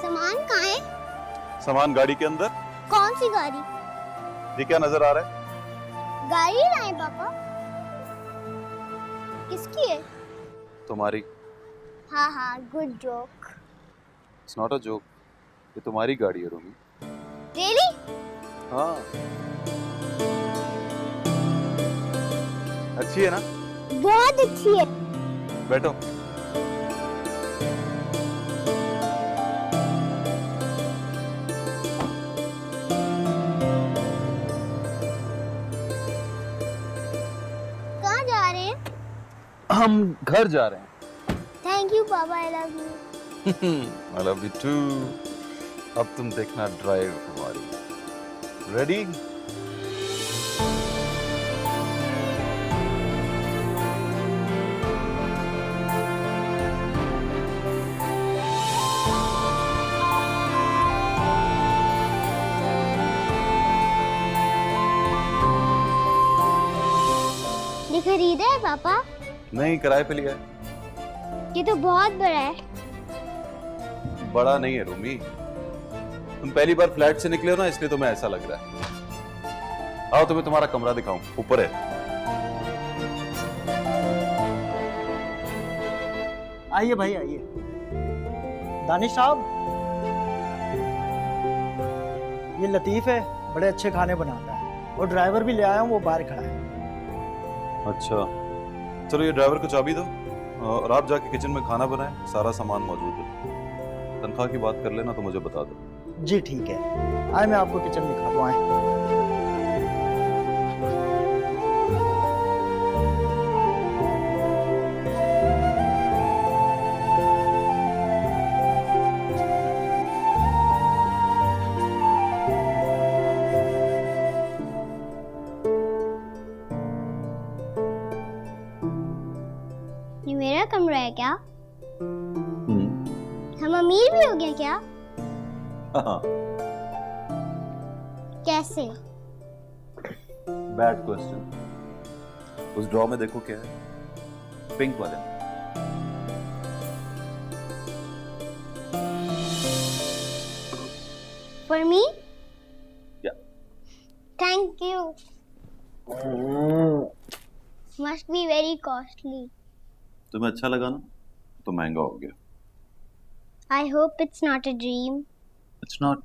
सामान कहाँ है? सामान गाड़ी के अंदर। कौन सी गाड़ी? ये क्या नजर आ रहा है? गाड़ी लाए पापा। किसकी है? तुम्हारी। हाँ हाँ, good joke. It's not a joke, ये तुम्हारी गाड़ी है रोमी। रियली? हाँ, अच्छी है ना? बहुत अच्छी है। बैठो। कहाँ जा रहे हैं? हम घर जा रहे हैं। Thank you papa, I love you. I love you too. अब तुम देखना ड्राइव हमारी। रेडी? ये खरीदा है पापा? नहीं, किराए पे लिया है। ये तो बहुत बड़ा है। बड़ा नहीं है रोमी, तुम पहली बार फ्लैट से निकले हो ना, इसलिए तुम्हें ऐसा लग रहा है। आओ तुम्हें तुम्हारा कमरा दिखाऊं, ऊपर है। आइए भाई आइए। दानिश साहब, ये लतीफ है, बड़े अच्छे खाने बनाता है। और ड्राइवर भी ले आया हूँ, वो बाहर खड़ा है। अच्छा, चलो ये ड्राइवर को चाबी दो और आप जाके किचन में खाना बनाएं, सारा सामान मौजूद है। तनख्वाह की बात कर लेना तो मुझे बता दो। जी ठीक है, आए मैं आपको किचन दिखा दूँ, आए। कमरा है क्या? हम अमीर भी हो गए क्या? हाँ। कैसे? Bad question. उस ड्रॉ में देखो क्या है, पिंक वाले में। For me? Yeah. Thank you. Must be very costly. तुम्हें अच्छा लगा ना? तो महंगा हो गया। I hope it's not a dream. It's not.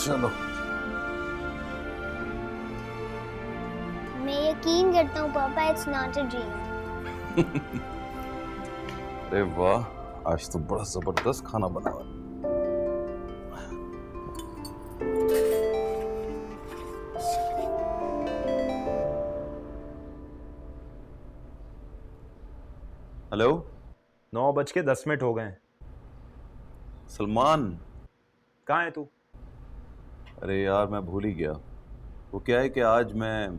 चलो। मैं यकीन करता हूँ पापा, it's not a dream. अरे वाह, आज तो बड़ा जबरदस्त खाना बना हुआ है। हेलो, 9:10 हो गए। सलमान, कहाँ है तू? अरे यार मैं भूल ही गया। वो क्या है कि आज मैं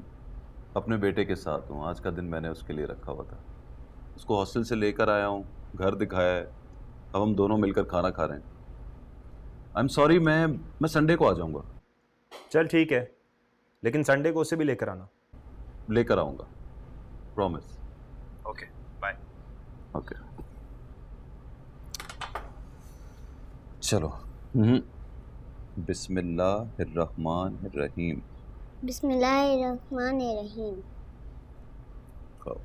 अपने बेटे के साथ हूँ। आज का दिन मैंने उसके लिए रखा हुआ था। उसको हॉस्टल से लेकर आया हूँ, घर दिखाया है। अब हम दोनों मिलकर खाना खा रहे हैं। आई एम सॉरी, मैं संडे को आ जाऊँगा। चल ठीक है, लेकिन संडे को उसे भी लेकर आना। लेकर आऊँगा, प्रॉमिस। Okay, bye. ओके, चलो। बिस्मिल्लाहिर्रहमानिर्रहीम। बिस्मिल्लाहिर्रहमानिर्रहीम। खाओ।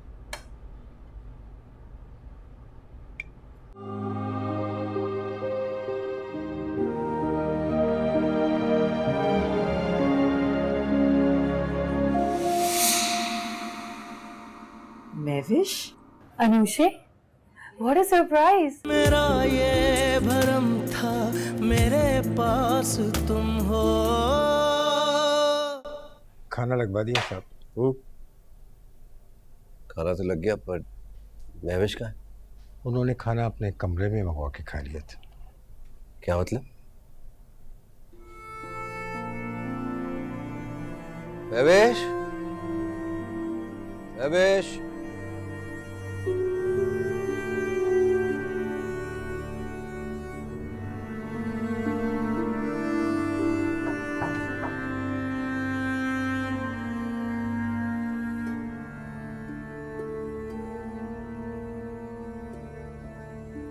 Mahvish, Anushay, what a surprise. मेरा ये भरम था मेरे पास तुम हो। खाना लगवा दिया साहब। वो खाना तो लग गया, पर महविश का है? उन्होंने खाना अपने कमरे में मंगवा के खा लिया था। क्या मतलब? महविश, महविश,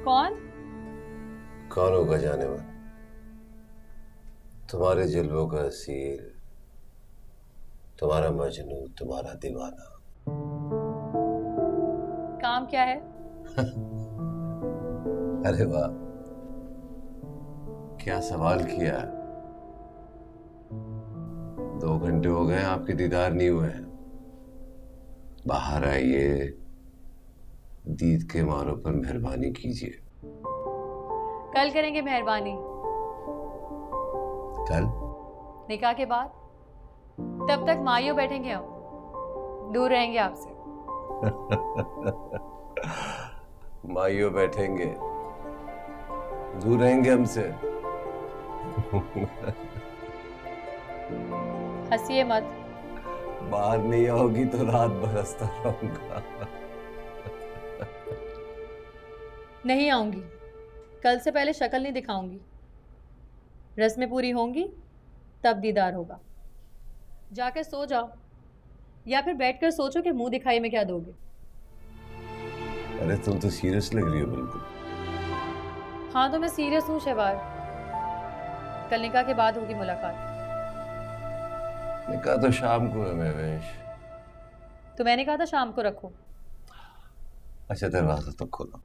कौन? कौन होगा जाने मन, तुम्हारे जलवों का असीर, तुम्हारा मजनू, तुम्हारा दीवाना। काम क्या है? अरे वाह, क्या सवाल किया। 2 घंटे हो गए आपके दीदार नहीं हुए हैं। बाहर आइए, दीद के मारों पर मेहरबानी कीजिए। कल करेंगे मेहरबानी। कल? निकाह के बाद। तब तक माइयों बैठेंगे, हम दूर रहेंगे आपसे। माइयों बैठेंगे, दूर रहेंगे हमसे। हंसिए मत। बाहर नहीं आओगी तो रात भर हंसता रहूंगा। नहीं आऊंगी, कल से पहले शक्ल नहीं दिखाऊंगी। रस्में पूरी होंगी तब दीदार होगा। जाकर सो जाओ, या फिर बैठकर सोचो कि मुंह दिखाई में क्या दोगे। अरे तुम तो सीरियस लग रही हो बिल्कुल। हाँ तो मैं सीरियस हूँ शहबाज। कल निकाह के बाद होगी मुलाकात। निकाह तो शाम को है महवेश। तो मैंने कहा था शाम को रखो। अच्छा दरवाजा तो खोलो।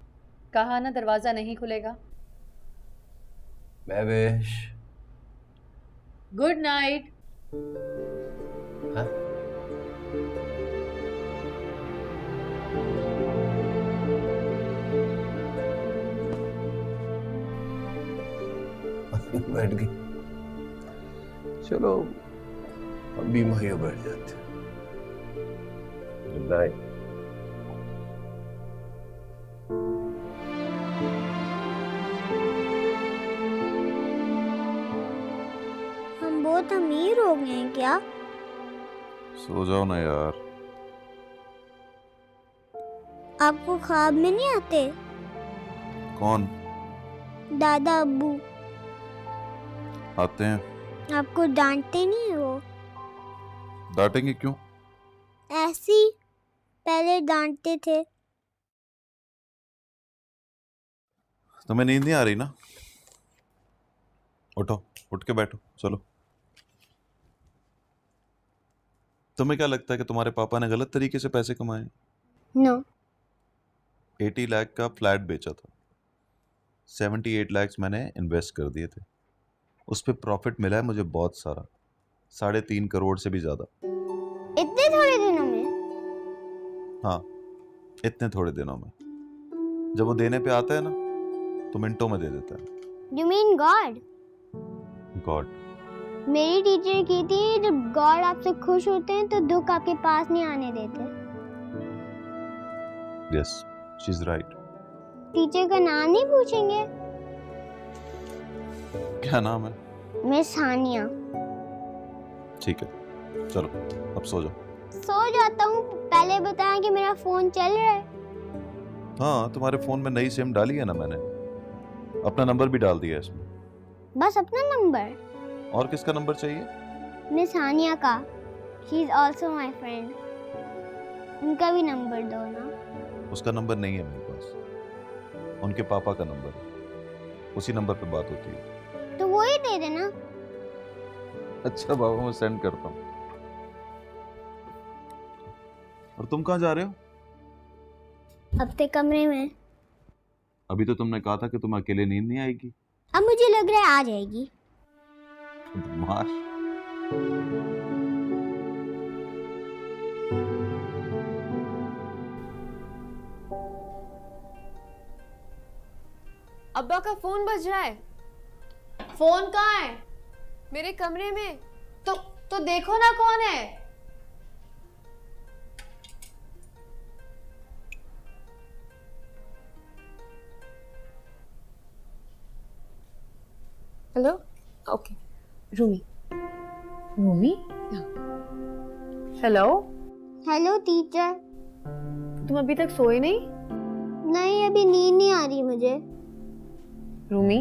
कहा ना दरवाजा नहीं खुलेगा। Mahwish, good night. हाँ? बैठ गई। चलो हम भी वहीं बैठ जाते हैं। Good night. हम बहुत अमीर हो गए हैं क्या? सो जाओ ना यार। आपको ख्वाब में नहीं आते? कौन? दादा अब्बू। आते हैं। आपको डांटते नहीं है वो? डांटेंगे क्यों? ऐसी पहले डांटते थे। तुम्हें नींद नहीं आ रही ना? उठो, उठ के बैठो, चलो। तुम्हें क्या लगता है कि तुम्हारे पापा ने गलत तरीके से पैसे कमाए? नो। 80 लाख का फ्लैट बेचा था, 78 लाख मैंने इन्वेस्ट कर दिए थे। उस पे प्रॉफिट मिला है मुझे बहुत सारा, 3.5 करोड़ से भी ज्यादा। इतने थोड़े दिनों में? हाँ, इतने थोड़े दिनों में। जब वो देने पे आता है ना तो मिनटों में दे देता है। You mean God? गॉड। मेरी टीचर कहती है जब गॉड आपसे खुश होते हैं तो दुख आपके पास नहीं आने देते। Yes, she is right. Teacher का नाम नहीं पूछेंगे? क्या नाम है? मिस हानिया। ठीक है, चलो अब सो जाओ। सो जाता हूँ, पहले बताया कि मेरा फोन चल रहा है। हाँ, तुम्हारे फोन में नई सिम डाली है ना मैंने, अपना नंबर भी डाल दिया है इसमें। बस अपना नंबर? और किसका नंबर चाहिए? मिस हानिया का। She is also my friend. उनका भी नंबर दो ना। उसका नंबर नहीं है मेरे पास, उनके पापा का नंबर है, उसी नंबर पे बात होती है। तो वो ही दे देना। अच्छा बाबा, मैं सेंड करता हूँ। और तुम कहाँ जा रहे हो? अपने कमरे में। अभी तो तुमने कहा था कि तुम्हें अकेले नींद नहीं आएगी। अब मुझे लग रहा है आ जाएगी। बदमाश। अब्बा का फोन बज रहा है। फोन कहाँ है? मेरे कमरे में। तो देखो ना कौन है। Hello. Okay. Rumi. Rumi? Hello. Hello teacher. तुम अभी तक सोए नहीं? नहीं, अभी नींद नहीं आ रही मुझे। रूमी,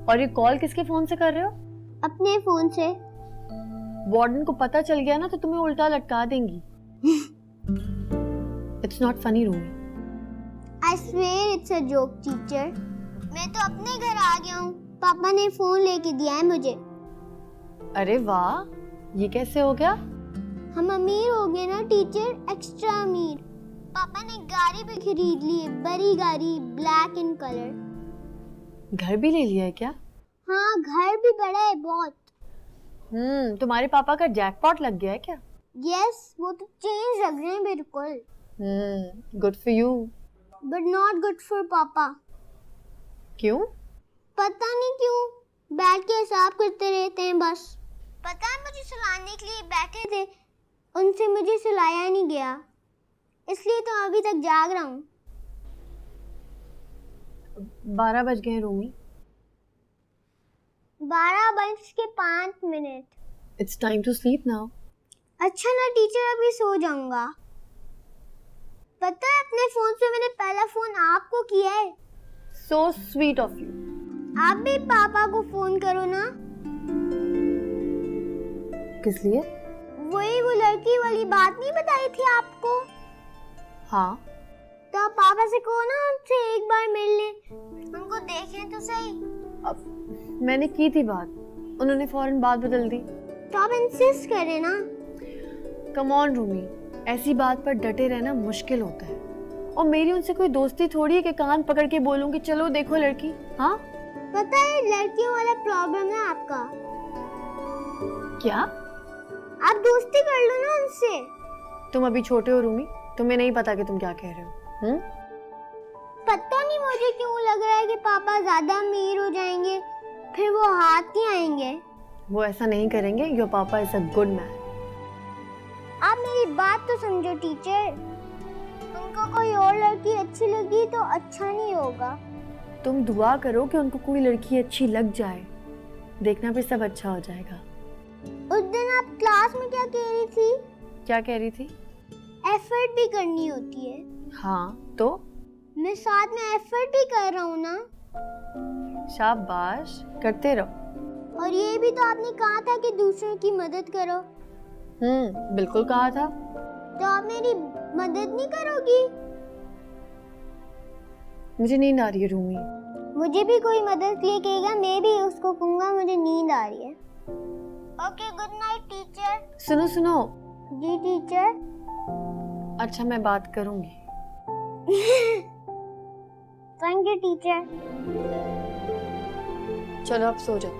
और ये कॉल किसके फोन से कर रहे हो? अपने फोन से। वार्डन को पता चल गया ना तो तुम्हें उल्टा लटका देंगी। It's not funny Rumi. I swear it's a joke teacher. मैं तो अपने घर आ गया हूँ, पापा ने फोन लेके दिया है मुझे। अरे वाह, ये कैसे हो गया? हम अमीर हो गए ना टीचर, एक्स्ट्रा अमीर। पापा ने गाड़ी भी खरीद ली है, बड़ी गाड़ी, ब्लैक इन कलर। घर भी ले लिया है क्या? हाँ, घर भी बड़ा है बहुत। तुम्हारे पापा का जैकपॉट लग गया है क्या? यस, वो तो चेंज लग रहे हैं बिल्कुल। Good for you. But not good for पापा। क्यों? पता नहीं क्यों, बैठ के हिसाब करते रहते हैं बस। पता है, मुझे सुलाने के लिए बैठे थे, उनसे मुझे सुलाया नहीं गया, इसलिए तो अभी तक जाग रहा हूँ। 12 बज गए Rumi. 12:05। It's time to sleep now. अच्छा ना टीचर, अभी सो जाऊंगा। पता है, अपने फोन से मैंने पहला फोन आपको किया है। So sweet of you. आप भी पापा को फोन करो ना। किस लिए? वही वो लड़की वाली बात नहीं बताई थी आपको? हाँ। तो आप पापा से कहो ना उनसे एक बार मिल ले, उनको देखें तो सही। अब मैंने की थी बात, उन्होंने फौरन बात बदल दी। तो आप इंसिस्ट करें ना। कम ऑन रूमी, ऐसी बात पर डटे रहना मुश्किल होता है, और मेरी उनसे कोई दोस्ती थोड़ी है कि कान पकड़ के बोलूंगी चलो देखो लड़की। हाँ, पता है लड़कियों वाला प्रॉब्लम है आपका। क्या? आप दोस्ती कर लो ना उनसे। तुम अभी छोटे हो रूमी, तुम्हें नहीं पता कि तुम क्या कह रहे हो। पता नहीं मुझे क्यों लग रहा है कि पापा ज्यादा अमीर हो जाएंगे, फिर वो हाथ नहीं आएंगे। वो ऐसा नहीं करेंगे। योर पापा इज अ गुड मैन। आप मेरी बात तो समझो टीचर, उनको कोई और लड़की अच्छी लगी तो अच्छा नहीं होगा। तुम दुआ करो कि उनको कोई लड़की अच्छी लग जाए, देखना फिर सब अच्छा हो जाएगा। उस दिन आप क्लास में क्या कह रही थी? क्या कह रही थी? एफर्ट भी करनी होती है। हाँ तो मैं साथ में एफर्ट भी कर रहा हूँ ना। शाबाश, करते रहो। और ये भी तो आपने कहा था कि दूसरों की मदद करो। बिल्कुल कहा था। तो आप मेरी मदद नहीं करोगी? मुझे नींद आ रही है रूमी। मुझे भी कोई मदद के लिए कहेगा, मैं भी उसको कहूँगा मुझे नींद आ रही है। Okay, good night teacher. सुनो सुनो। जी टीचर। अच्छा मैं बात करूंगी। Thank you teacher. चलो अब सो जाओ।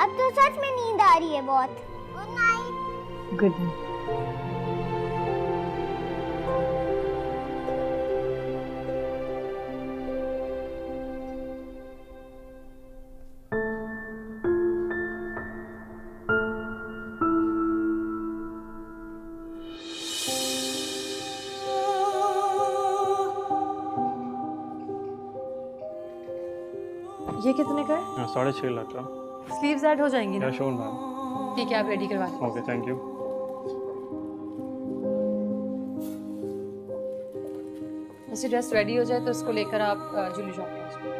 अब तो सच में नींद आ रही है बहुत। Good night. Good night. ये कितने का है? 6.5 लाख का। स्लीव्स ऐड हो जाएंगी ना? Sure ma'am. ठीक है, आप रेडी करवा दो। Okay, thank you. ऐसी ड्रेस रेडी हो जाए तो इसको लेकर आप ज्वेलरी शॉप में आ जाओ।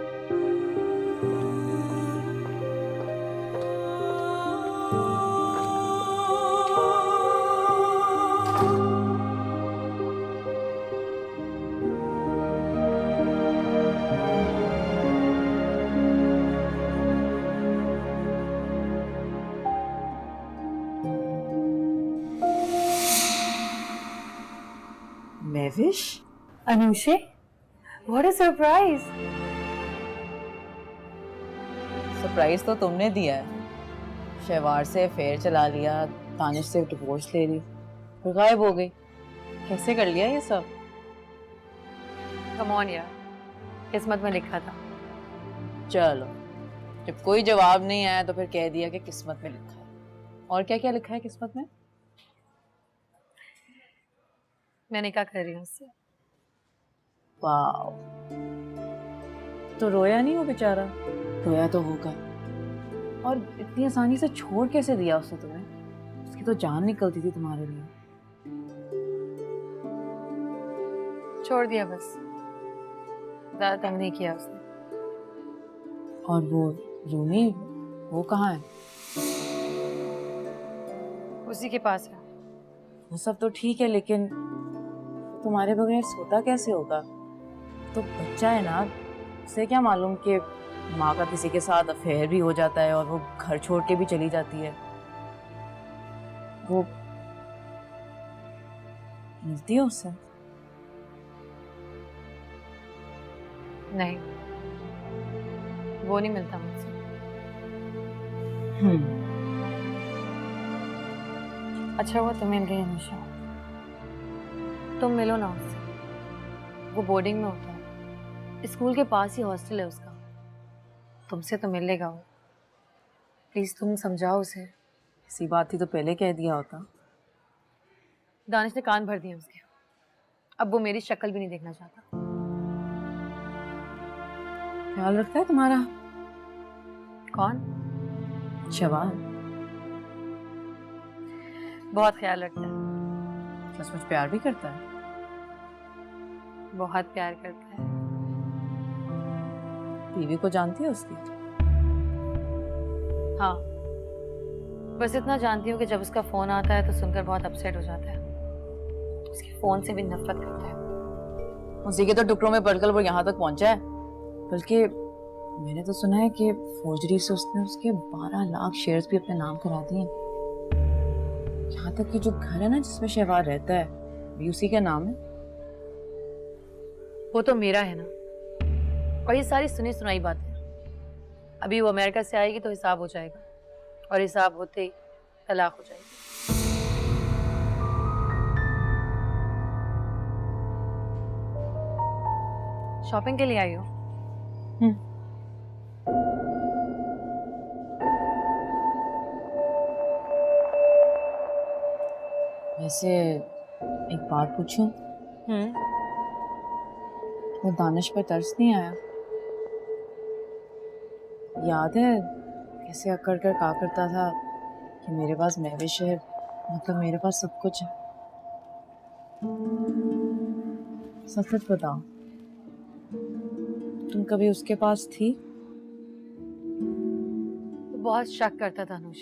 Mavish? Anushe, what a surprise! Surprise तो तुमने दिया है। शहवार से अफेयर चला लिया, दानिश से डिवोर्स ले ली, फिर गायब हो गई। कैसे कर लिया ये सब? कम ऑन यार, किस्मत में लिखा था। चलो, जब कोई जवाब नहीं आया तो फिर कह दिया कि किस्मत में लिखा है। और क्या क्या लिखा है किस्मत में? मैं निकाह कर रही हूँ उससे। वाओ, तो रोया नहीं वो बेचारा? रोया तो होगा। और इतनी आसानी से छोड़ कैसे दिया उसने तुम्हें? उसकी तो जान निकलती थी तुम्हारे लिए। छोड़ दिया बस, ज्यादा तंग नहीं किया उसने। और वो रूमी, वो कहाँ है? उसी के पास है। वो सब तो ठीक है, लेकिन तुम्हारे बगैर सोता कैसे होगा? तो बच्चा है ना, उसे क्या मालूम कि माँ का किसी के साथ अफेयर भी हो जाता है और वो घर छोड़ के भी चली जाती है। वो मिलती है उससे? नहीं, वो नहीं मिलता मुझसे। अच्छा हुआ तुम मिल गई अनुषा। तुम मिलो ना उससे, वो बोर्डिंग में होता है, स्कूल के पास ही हॉस्टल है उसका। तुमसे तो मिल लेगा वो। प्लीज तुम समझाओ उसे। ऐसी बात थी तो पहले कह दिया होता। दानिश ने कान भर दिए उसके, अब वो मेरी शक्ल भी नहीं देखना चाहता। ख्याल रखता है तुम्हारा? कौन? शवाल। बहुत ख्याल रखता है। सचमुच प्यार भी करता है? बहुत प्यार करता है। बीवी को जानती है उसकी? हाँ, बस इतना जानती हूँ कि जब उसका फोन आता है तो सुनकर बहुत अपसेट हो जाता है। उसके फोन से भी नफरत करता है। उसी के तो टुकड़ों में पड़कर वो यहाँ तक पहुंचा है। बल्कि मैंने तो सुना है कि फोर्जरी से उसने उसके 12 लाख शेयर्स भी अपने नाम करा दिए। यहाँ तक कि जो घर है ना जिसमें शहवार रहता है, भी उसी का नाम है। वो तो मेरा है ना। और ये सारी सुनी सुनाई बातें, अभी वो अमेरिका से आएगी तो हिसाब हो जाएगा, और हिसाब होते ही तलाक हो जाएगी। शॉपिंग के लिए आई हो? वैसे एक बात पूछूं? वो दानिश पर तरस नहीं आया? याद है कैसे अकड़ कर कहा करता था कि मेरे पास महविश है, मतलब मेरे पास सब कुछ है। सच सच बताओ, तुम कभी उसके पास थी? तो बहुत शक करता था Anuj,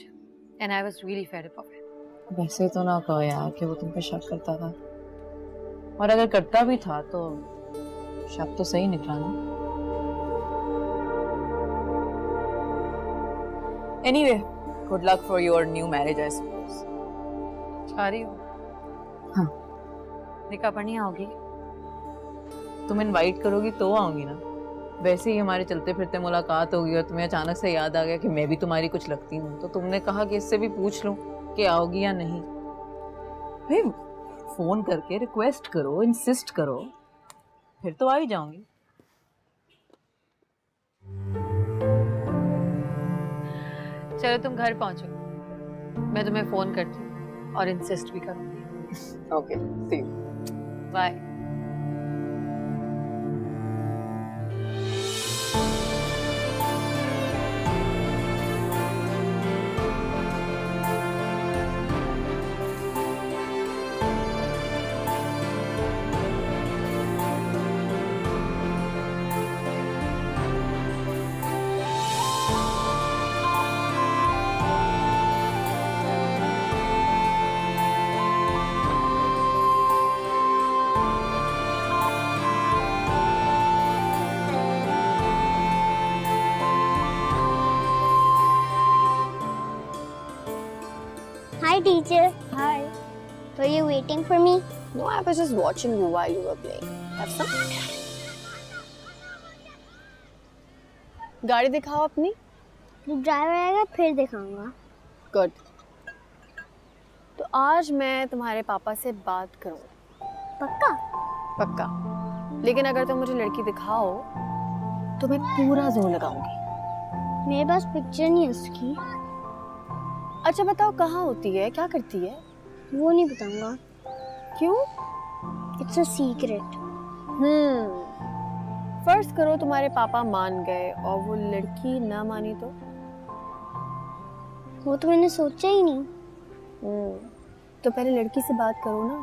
and I was really fed up of it. वैसे तो ना कहो यार कि वो तुम पे शक करता था, और अगर करता भी था तो शक तो सही निकला ना। Anyway, good luck for your new marriage I suppose. आ रही हो? हाँ। निकाह पढ़नी आओगी? तुम इनवाइट करोगी तो आऊंगी ना। वैसे ही हमारे चलते फिरते मुलाकात होगी और तुम्हें अचानक से याद आ गया कि मैं भी तुम्हारी कुछ लगती हूँ, तो तुमने कहा कि इससे भी पूछ लूं कि आओगी या नहीं। भाई फोन करके रिक्वेस्ट करो, इंसिस्ट करो, फिर तो आ ही जाऊंगी। चलो तुम घर पहुंचो, मैं तुम्हें फोन करती हूँ और इंसिस्ट भी करूंगी। Okay, see you, bye. Hi, teacher. Hi. Were you waiting for me? No, I was just watching you while you were playing. Have some? गाड़ी दिखाओ अपनी। जब ड्राइवर आएगा फिर दिखाऊंगा। गुड। तो आज मैं तुम्हारे पापा से बात करूँगा। पक्का? पक्का। लेकिन अगर तुम मुझे लड़की दिखाओ तो मैं पूरा जोर लगाऊंगी। मेरे पास पिक्चर नहीं है उसकी। अच्छा बताओ कहाँ होती है, क्या करती है? वो नहीं बताऊंगा। क्यों? It's a secret. फर्ज करो तुम्हारे पापा मान गए और वो लड़की ना मानी तो? वो तो मैंने सोचा ही नहीं। तो पहले लड़की से बात करो ना।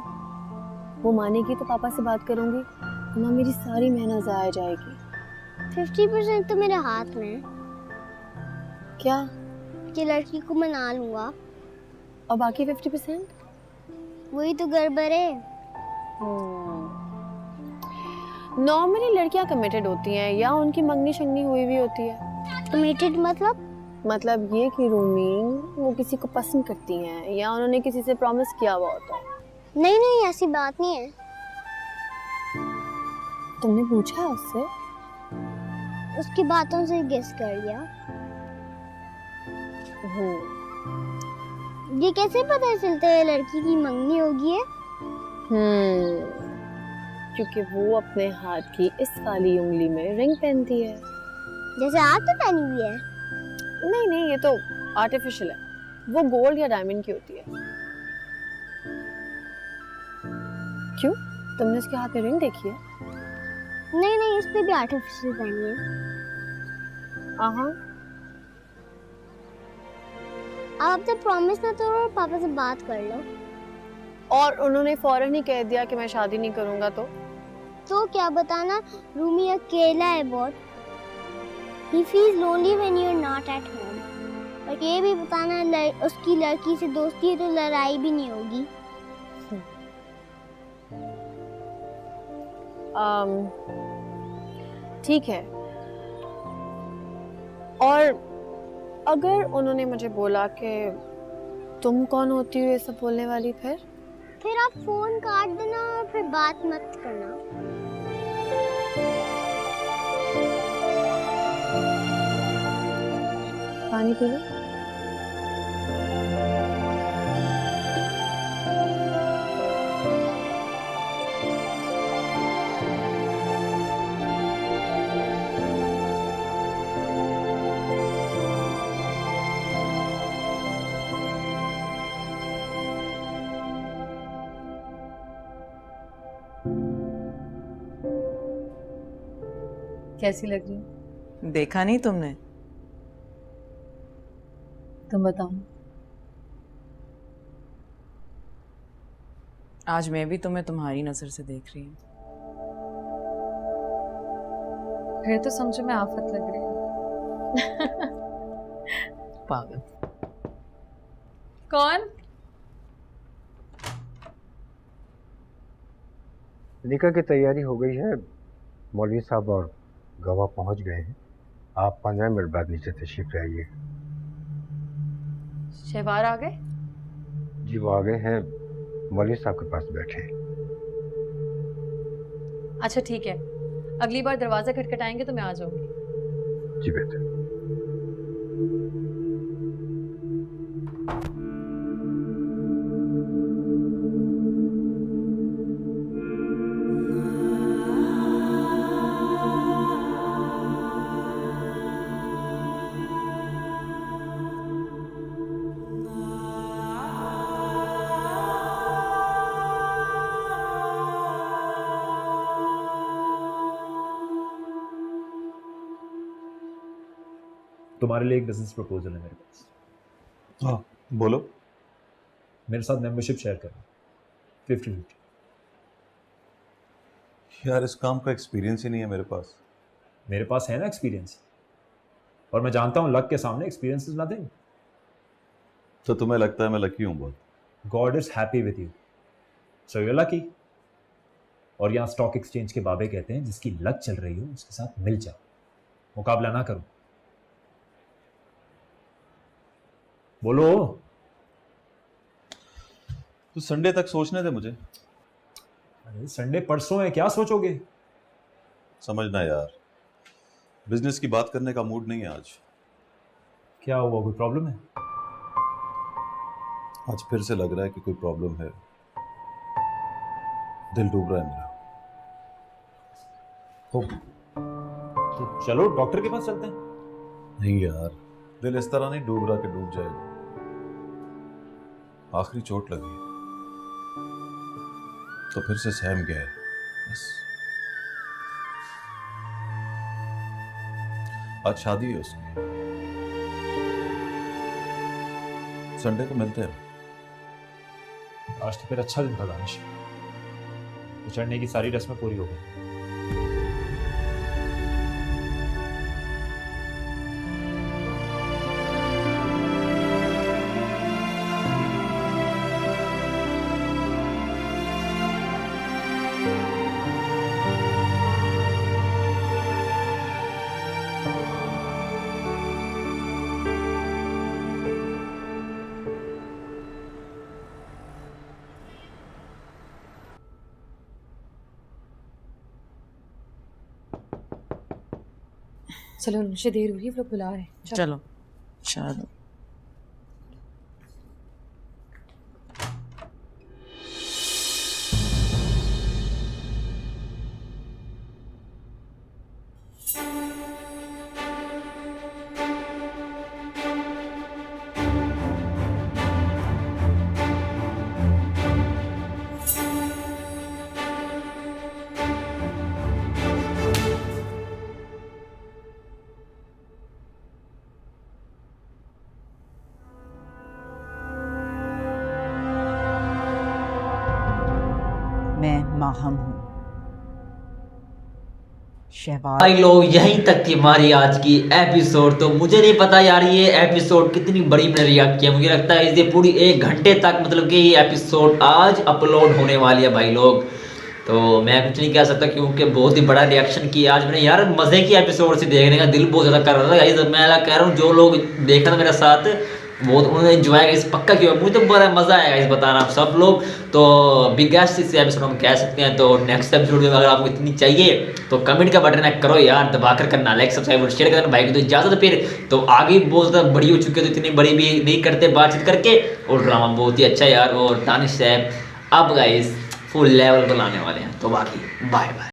वो मानेगी तो पापा से बात करूंगी, वरना मेरी सारी मेहनत जाया जाएगी। 50% तो मेरे हाथ में है। क्या? कि लड़की को मना लूंगा। और बाकी 50%? वही तो गड़बड़ है। नॉर्मली लड़कियां कमिटेड होती हैं या उनकी मंगनी शंगनी हुई भी होती है। कमिटेड मतलब? मतलब ये कि रूमीन वो किसी को पसंद करती हैं या उन्होंने किसी से प्रॉमिस किया हुआ होता है। नहीं नहीं, ऐसी बात नहीं है। तुमने पूछा है उससे? उसकी बातों से गेस कर लिया। ये कैसे पता चलता है लड़की की मंगनी होगी है? क्योंकि वो अपने हाथ की इस वाली उंगली में रिंग पहनती है। जैसे आप तो पहनी हुई है। नहीं नहीं, ये तो आर्टिफिशियल है। वो गोल्ड या डायमंड की होती है। क्यों? तुमने उसके हाथ में रिंग देखी है? नहीं नहीं, उस पे भी आर्टिफिशियल पहनी है। आप तो प्रॉमिस ना तोड़ो और पापा से बात कर लो। और उन्होंने फौरन ही कह दिया कि मैं शादी नहीं करूंगा तो क्या बताना? रूमी अकेला है बहुत। He feels lonely when you're not at home। और ये भी बताना उसकी लड़की से दोस्ती है तो लड़ाई भी नहीं होगी। ठीक है। और अगर उन्होंने मुझे बोला कि तुम कौन होती हो ये सब बोलने वाली, फिर आप फोन काट देना और फिर बात मत करना। पानी पी लो। कैसी लग रही हूँ? देखा नहीं तुमने? तुम बताओ। आज मैं भी तुम्हें तुम्हारी नजर से देख रही हूँ। फिर तो समझो मैं आफत लग रही हूँ। पागल। कौन? निकाह की तैयारी हो गई है, मौलवी साहब और गवाह पहुंच गए हैं। आप 15 मिनट बाद नीचे तशरीफ ले आइए। शहबार आ गए? जी वो आ गए हैं, मौलवी साहब के पास बैठे हैं। अच्छा ठीक है, अगली बार दरवाजा खटखटाएंगे तो मैं आ जाऊंगी। जी बेहतर। तुम्हारे लिए एक बिजनेस प्रपोजल है मेरे पास। हाँ बोलो। मेरे साथ मेंबरशिप शेयर करना 50-50। यार इस काम का एक्सपीरियंस ही नहीं है मेरे पास। मेरे पास है ना एक्सपीरियंस, और मैं जानता हूँ लक के सामने एक्सपीरियंस इज नथिंग। तो तुम्हें लगता है मैं लकी हूँ बहुत? God is happy with you, so you lucky. और यहाँ स्टॉक एक्सचेंज के बाबे कहते हैं जिसकी लक चल रही हो उसके साथ मिल जाओ, मुकाबला ना करो। बोलो। तो संडे तक सोचने दे मुझे। अरे संडे परसों है, क्या सोचोगे? समझना यार, बिजनेस की बात करने का मूड नहीं है आज। क्या हुआ, कोई प्रॉब्लम है? आज फिर से लग रहा है कि कोई प्रॉब्लम है। दिल डूब रहा है मेरा। तो चलो डॉक्टर के पास चलते हैं। नहीं यार, दिल इस तरह नहीं डूब रहा कि डूब जाएगा। आखिरी चोट लगी है तो फिर से सहम गया है बस। आज शादी है उसकी, संडे को मिलते हैं। आज तो फिर अच्छा दिन था दानिश, तो चढ़ने की सारी रस्में पूरी हो गई। चलो मुझे देर हो रही है, वो लोग बुला रहे हैं। चलो चलो। मैं माहम हूँ। शहबाज भाई लोग यहीं तक थी हमारी आज की एपिसोड। तो मुझे नहीं पता यार ये एपिसोड कितनी बड़ी मैंने रिएक्ट किया। मुझे लगता है इसे पूरी 1 घंटे तक मतलब कि ये एपिसोड आज अपलोड होने वाली है भाई लोग। तो मैं कुछ नहीं कह सकता क्योंकि बहुत ही बड़ा रिएक्शन किया आज मैंने यार। मज़े की एपिसोड से देखने का दिल बहुत ज़्यादा कर रहा था गाइस। मैं कह रहा हूँ जो लोग देख रहे थे मेरे साथ बहुत उन्होंने एंजॉय इस पक्का किया। मुझे तो बड़ा मज़ा आएगा इस बताना आप सब लोग। तो बिगेस्ट इस एपिसोड हम कह सकते हैं। तो नेक्स्ट एपिसोड में अगर आपको इतनी चाहिए तो कमेंट का बटन है करो यार, दबाकर करना, लाइक सब्सक्राइब और शेयर करना। भाई की तो इजाज़त फिर तो आगे बहुत ज़्यादा बड़ी हो चुकी है तो इतनी बड़ी भी नहीं करते बातचीत करके। और ड्रामा बहुत ही अच्छा यार। और दानिश साहब अब गाइस फुल लेवल पर लाने वाले हैं। तो बाकी बाय बाय।